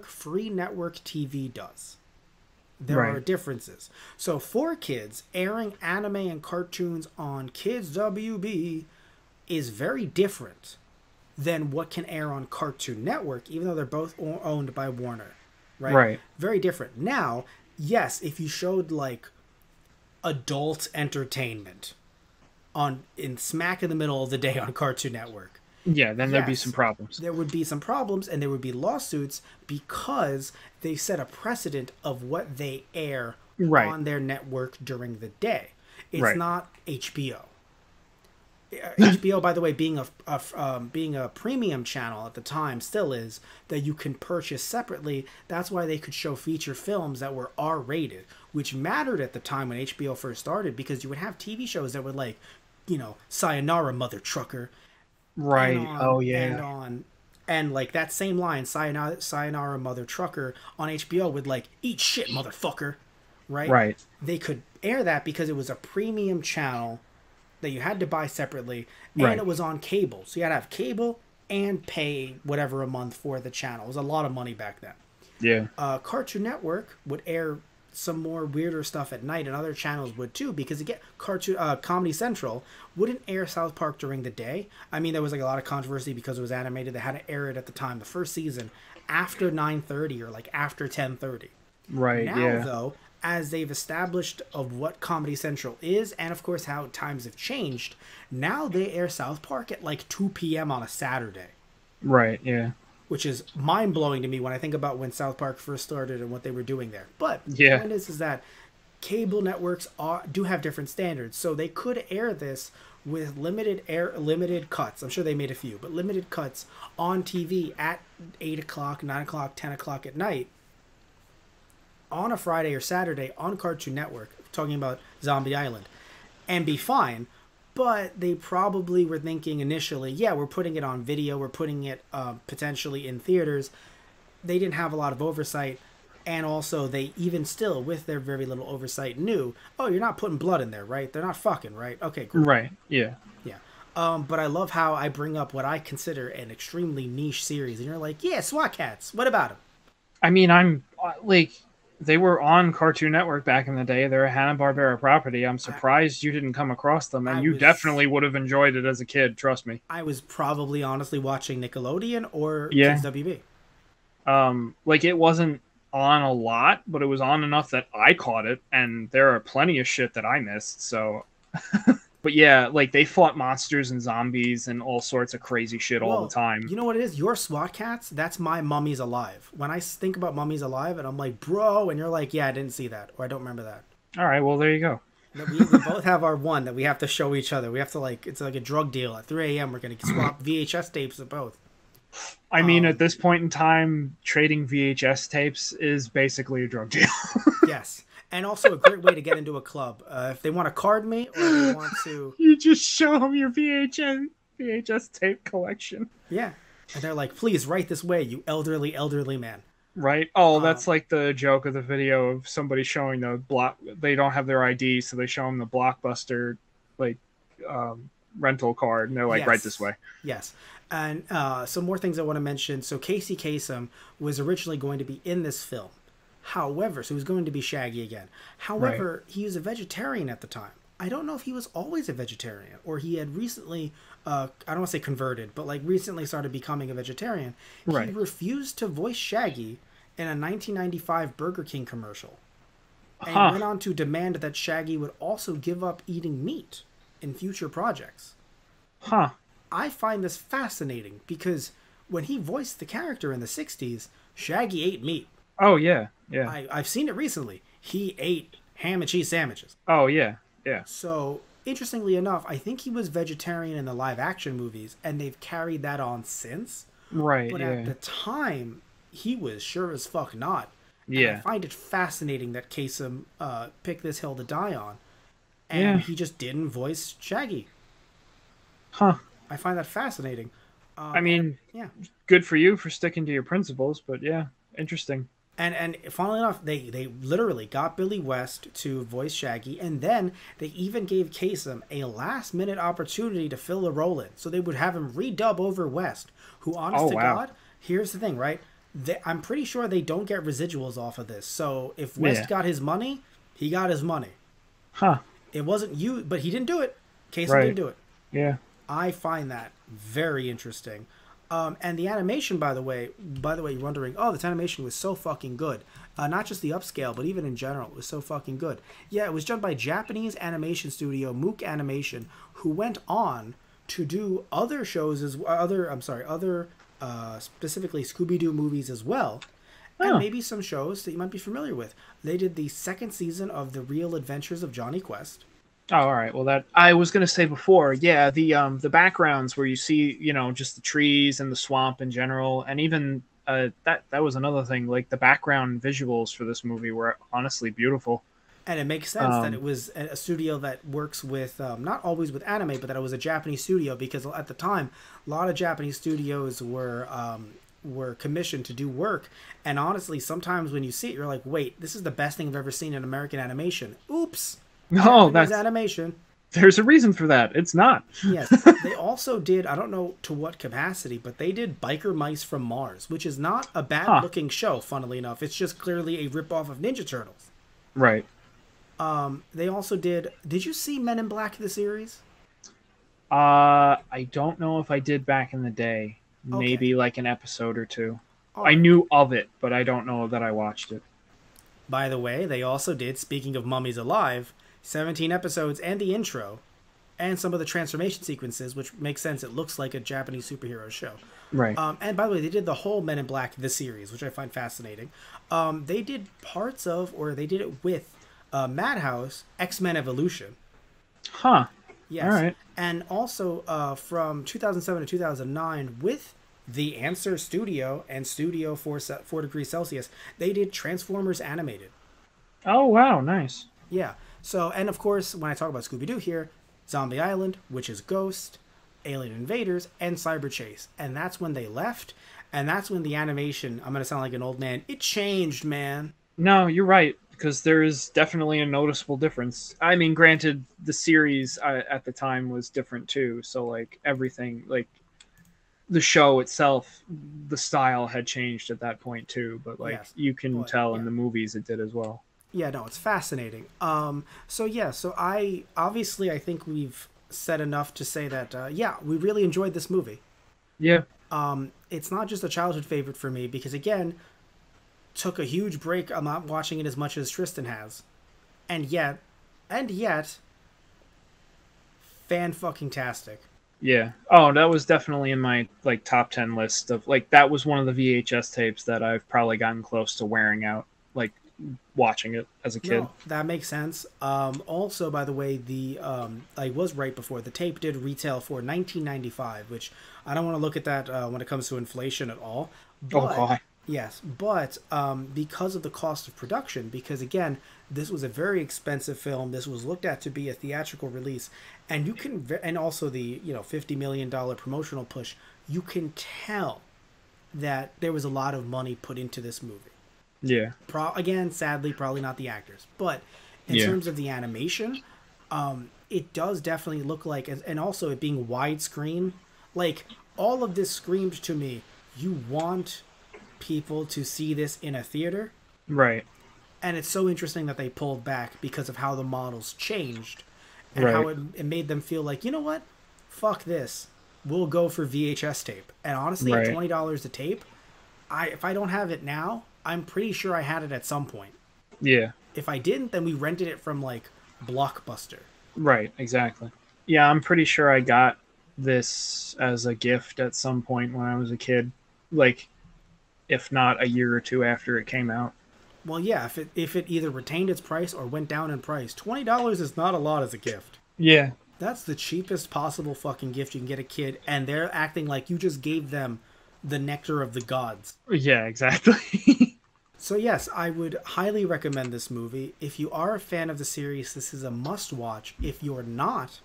free network TV does. There are differences. So for kids, airing anime and cartoons on Kids WB is very different than what can air on Cartoon Network, even though they're both owned by Warner. Right? Very different. Now, yes, if you showed like adult entertainment in smack in the middle of the day on Cartoon Network, yeah, then there'd be some problems. There would be some problems, and there would be lawsuits because they set a precedent of what they air on their network during the day. It's not HBO. HBO, by the way, being a premium channel at the time, still is, that you can purchase separately. That's why they could show feature films that were R-rated, which mattered at the time when HBO first started, because you would have TV shows that were like, Sayonara Mother Trucker. And like that same line, Sayonara Mother Trucker, on HBO would like, eat shit, motherfucker. Right? They could air that because it was a premium channel that you had to buy separately, and it was on cable. So you had to have cable and pay whatever a month for the channel. It was a lot of money back then. Yeah. Cartoon Network would air some more weirder stuff at night, and other channels would too, because again, Comedy Central wouldn't air South Park during the day. I mean, there was like a lot of controversy because it was animated. They had to air it at the time, the first season, after 9:30 or like after 10:30. Now, though, as they've established of what Comedy Central is, and of course how times have changed, now they air South Park at like 2 p.m. on a Saturday. Which is mind-blowing to me when I think about when South Park first started and what they were doing there. But the point is that cable networks do have different standards, so they could air this with limited cuts. I'm sure they made a few, but limited cuts on TV at 8 o'clock, 9 o'clock, 10 o'clock at night on a Friday or Saturday on Cartoon Network, talking about Zombie Island, and be fine. But they probably were thinking initially, we're putting it on video, we're putting it potentially in theaters. They didn't have a lot of oversight, and also they, even still, with their very little oversight, knew, you're not putting blood in there, right? They're not fucking, right? Okay, cool. Yeah. But I love how I bring up what I consider an extremely niche series, and you're like, SWAT Cats, what about them? I mean, I'm, like... They were on Cartoon Network back in the day. They're a Hanna-Barbera property. I'm surprised you didn't come across them, and you definitely would have enjoyed it as a kid, trust me. I was probably honestly watching Nickelodeon or Kids WB. Like, it wasn't on a lot, but it was on enough that I caught it, and there are plenty of shit that I missed, so... But yeah, like, they fought monsters and zombies and all sorts of crazy shit all the time. You know what it is? Your SWAT Cats, that's my Mummies Alive. When I think about Mummies Alive, and I'm like, bro, and you're like, I didn't see that, or I don't remember that. All right, well, there you go. We both have our one that we have to show each other. We have to, like, it's like a drug deal. At 3 a.m., we're going to swap VHS tapes of both. I mean, at this point in time, trading VHS tapes is basically a drug deal. Yes. And also a great way to get into a club. If they want to card me or they want to... You just show them your VHS tape collection. Yeah. And they're like, please, write this way, you elderly man. Right? Oh, that's like the joke of the video of somebody showing the block... They don't have their ID, so they show them the Blockbuster, like, rental card, and they're like, write this way. Yes. And some more things I want to mention. So Casey Kasem was originally going to be in this film. However, so he was going to be Shaggy again. However, he was a vegetarian at the time. I don't know if he was always a vegetarian or he had recently, I don't want to say converted, but like recently started becoming a vegetarian. He refused to voice Shaggy in a 1995 Burger King commercial. And went on to demand that Shaggy would also give up eating meat in future projects. I find this fascinating because when he voiced the character in the 60s, Shaggy ate meat. Oh, yeah. I've seen it recently. He ate ham and cheese sandwiches. Oh, yeah. So, interestingly enough, I think he was vegetarian in the live-action movies, and they've carried that on since. Right, But at the time, he was sure as fuck not. And I Yeah. find it fascinating that Kasem picked this hill to die on. And Yeah. he just didn't voice Shaggy. Huh. I find that fascinating. I And mean, yeah. good for you for sticking to your principles, but yeah, interesting. And funnily enough, they literally got Billy West to voice Shaggy, and then they even gave Kasem a last minute opportunity to fill the role in, so they would have him redub over West. Who, honest Oh to wow. God, here's the thing, right? I'm pretty sure they don't get residuals off of this. So if West Yeah. got his money, he got his money. Huh. It wasn't you, but he didn't do it. Kasem didn't Right. do it. Yeah. I find that very interesting. And the animation, by the way, you're wondering, oh, this animation was so fucking good. Not just the upscale, but even in general, it was so fucking good. Yeah, it was done by Japanese animation studio Mook Animation, who went on to do other shows other specifically Scooby-Doo movies as well, and Oh. maybe some shows that you might be familiar with. They did the second season of The Real Adventures of Johnny Quest. Oh, all right. Well, that I was gonna say before, yeah, the backgrounds where you see, just the trees and the swamp in general, and even that was another thing. Like the background visuals for this movie were honestly beautiful. And it makes sense that Um, it was a studio that works with not always with anime, but that it was a Japanese studio, because at the time a lot of Japanese studios were commissioned to do work, and honestly, sometimes when you see it, you're like, wait, this is the best thing I've ever seen in American animation. Oops, no, Japanese that's animation. there's a reason for that. It's not. Yes, they also did. I don't know to what capacity, but they did Biker Mice from Mars, which is not a bad looking show. Funnily enough, it's just clearly a ripoff of Ninja Turtles. Right. They also did. Did you see Men in Black the series? I don't know if I did back in the day. Maybe Okay. like an episode or two. All I right. knew of it, but I don't know that I watched it. By the way, they also did, speaking of Mummies Alive, 17 episodes and the intro, and some of the transformation sequences, which makes sense. It looks like a Japanese superhero show. Right. And by the way, they did the whole Men in Black the series, which I find fascinating. They did parts of, or they did it with, Madhouse X-Men Evolution. Huh. Yes. All right. And also from 2007 to 2009 with the Answer Studio and Studio 4 Degrees Celsius, they did Transformers Animated. Oh wow, nice. Yeah. So, and of course, when I talk about Scooby-Doo here, Zombie Island, Witch's Ghost, Alien Invaders, and Cyber Chase. And that's when they left. And that's when the animation, I'm going to sound like an old man, it changed, man. No, you're right, because there is definitely a noticeable difference. I mean, granted, the series at the time was different too, so like everything, like the show itself, the style had changed at that point too. But like Yes. you can But, tell yeah. in the movies, it did as well. Yeah, no, it's fascinating. So yeah, so I think we've said enough to say that yeah, we really enjoyed this movie. Yeah, It's not just a childhood favorite for me because again, took a huge break. I'm not watching it as much as Tristan has, and yet, fan fucking tastic. yeah. Oh, that was definitely in my like top 10 list of like that was one of the VHS tapes that I've probably gotten close to wearing out, like watching it as a kid. No, that makes sense. Also, by the way, the I was right before the tape did retail for $19.95, which I don't want to look at that when it comes to inflation at all. Oh But, god. yes, but because of the cost of production, because again, this was a very expensive film. This was looked at to be a theatrical release, and you can, and also the $50 million promotional push. You can tell that there was a lot of money put into this movie. Yeah. Again, sadly, probably not the actors, but in Yeah. terms of the animation, it does definitely look like, and also it being widescreen, like all of this screamed to me, you want people to see this in a theater, Right. and it's so interesting that they pulled back because of how the models changed and Right. how it made them feel like, you know what, fuck this, we'll go for VHS tape. And honestly, at Right. $20 a tape, if I don't have it now, I'm pretty sure I had it at some point. Yeah. If I didn't, then we rented it from like Blockbuster. Right, exactly. Yeah, I'm pretty sure I got this as a gift at some point when I was a kid, like if not a year or two after it came out. Well, yeah, if it either retained its price or went down in price, $20 is not a lot as a gift. Yeah. That's the cheapest possible fucking gift you can get a kid, and they're acting like you just gave them the nectar of the gods. Yeah, exactly. So yes, I would highly recommend this movie. If you are a fan of the series, this is a must watch. If you're not,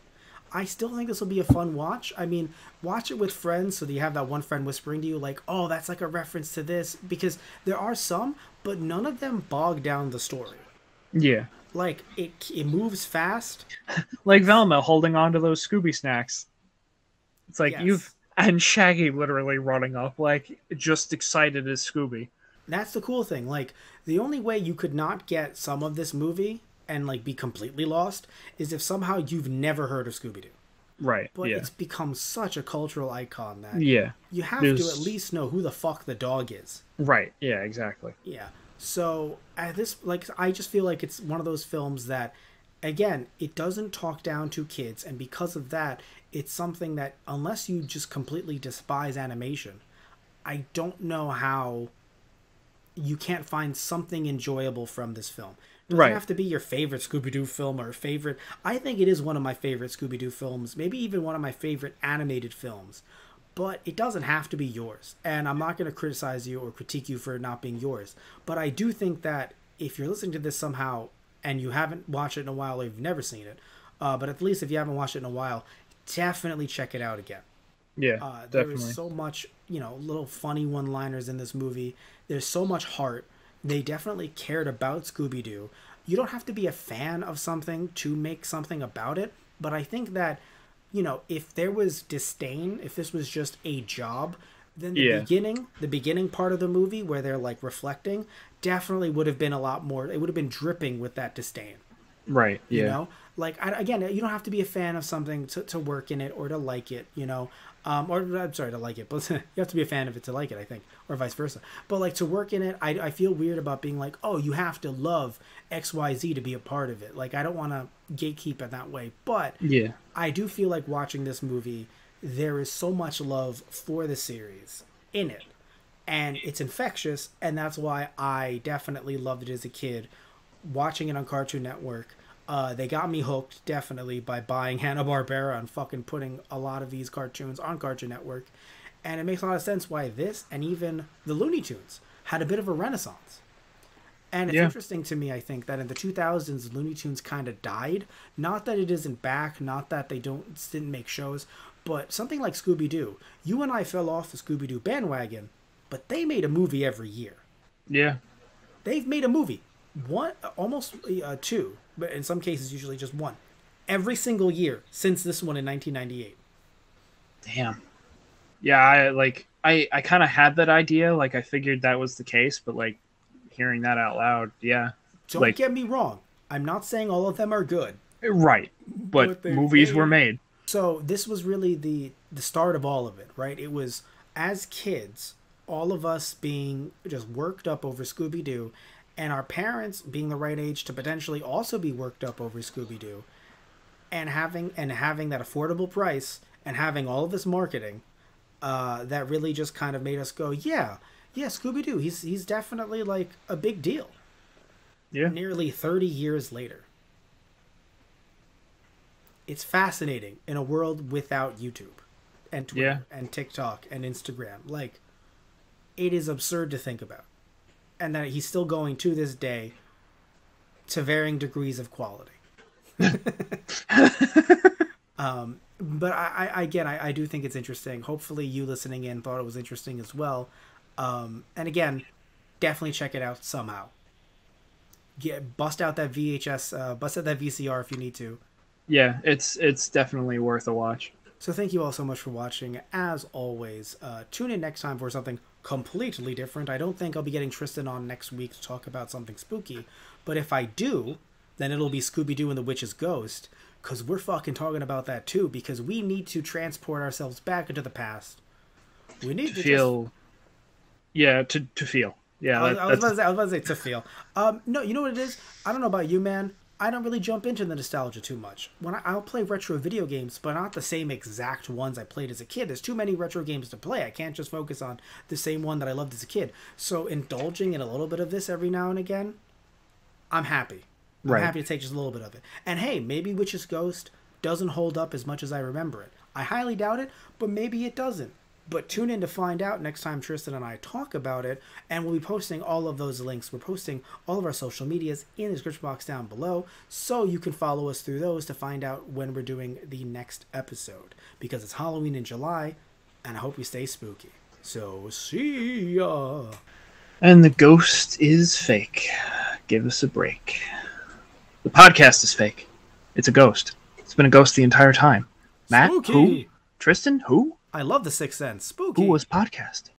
I still think this will be a fun watch. I mean, watch it with friends so that you have that one friend whispering to you like, "Oh, that's like a reference to this," because there are some, but none of them bog down the story. Yeah. Like it moves fast. Like Velma holding on to those Scooby snacks. It's like Yes. and Shaggy literally running up, like just excited as Scooby. That's the cool thing. Like the only way you could not get some of this movie and like be completely lost is if somehow you've never heard of Scooby-Doo. Right. But Yeah. it's become such a cultural icon that Yeah. you have to There's at least know who the fuck the dog is. right. Yeah. Exactly. Yeah. So at this, like, I just feel like it's one of those films that, again, it doesn't talk down to kids, and because of that, it's something that unless you just completely despise animation, I don't know how you can't find something enjoyable from this film. It doesn't Right. have to be your favorite Scooby-Doo film or favorite. I think it is one of my favorite Scooby-Doo films, maybe even one of my favorite animated films. But it doesn't have to be yours. And I'm not going to criticize you or critique you for it not being yours. But I do think that if you're listening to this somehow and you haven't watched it in a while or you've never seen it, but at least if you haven't watched it in a while, definitely check it out again. Yeah. There Definitely. is so much, little funny one-liners in this movie. There's so much heart. They definitely cared about Scooby-Doo. You don't have to be a fan of something to make something about it, but I think that, if there was disdain, if this was just a job, then Yeah. the beginning part of the movie where they're like reflecting, definitely would have been a lot more. It would have been dripping with that disdain. Right. Yeah. Like again, you don't have to be a fan of something to work in it or to like it, or I'm sorry, to like it, but you have to be a fan of it to like it, I think, or vice versa. But like to work in it, I feel weird about being like, oh, you have to love XYZ to be a part of it. Like I don't want to gatekeep it that way, but Yeah. I do feel like watching this movie, there is so much love for the series in it, and it's infectious, and that's why I definitely loved it as a kid, watching it on Cartoon Network. They got me hooked, definitely, by buying Hanna-Barbera and fucking putting a lot of these cartoons on Cartoon Network. And it makes a lot of sense why this and even the Looney Tunes had a bit of a renaissance. And it's Yeah. interesting to me, I think, that in the 2000s, Looney Tunes kind of died. Not that it isn't back, not that they didn't make shows, but something like Scooby-Doo. You and I fell off the Scooby-Doo bandwagon, but they made a movie every year. Yeah. They've made a movie. One, almost two, but in some cases, usually just one. Every single year since this one in 1998. Damn. Yeah. I kind of had that idea. Like I figured that was the case, but like hearing that out loud, yeah. Don't Like get me wrong. I'm not saying all of them are good. right. But they movies were made. So this was really the start of all of it, right? It was as kids, all of us being just worked up over Scooby-Doo, and our parents being the right age to potentially also be worked up over Scooby-Doo, and having that affordable price and having all of this marketing, that really just kind of made us go, yeah, Scooby-Doo, he's definitely like a big deal. Yeah. Nearly 30 years later. It's fascinating in a world without YouTube and Twitter and TikTok and Instagram. Like, it is absurd to think about. And that he's still going to this day to varying degrees of quality. But I do think it's interesting. Hopefully you listening in thought it was interesting as well. And again, definitely check it out somehow. Bust out that VHS, bust out that VCR if you need to. Yeah, it's definitely worth a watch. So thank you all so much for watching. As always, tune in next time for something completely different. I don't think I'll be getting Tristan on next week to talk about something spooky. But if I do, then it'll be Scooby-Doo and the Witch's Ghost. Because we're fucking talking about that too. Because we need to transport ourselves back into the past. We need to feel. Yeah, to feel. Yeah, I was about to say to feel. No, you know what it is? I don't know about you, man. I don't really jump into the nostalgia too much. When I'll play retro video games, but not the same exact ones I played as a kid. There's too many retro games to play. I can't just focus on the same one that I loved as a kid. So indulging in a little bit of this every now and again, I'm happy. I'm happy to take just a little bit of it. And hey, maybe Witch's Ghost doesn't hold up as much as I remember it. I highly doubt it, but maybe it doesn't. But tune in to find out next time Tristan and I talk about it, and we'll be posting all of those links. We're posting all of our social medias in the description box down below, so you can follow us through those to find out when we're doing the next episode. Because it's Halloween in July, and I hope we stay spooky. So, see ya! And the ghost is fake. Give us a break. The podcast is fake. It's a ghost. It's been a ghost the entire time. Matt? Spooky. Who? Tristan? Who? I love The Sixth Sense. Spooky. Who was podcast?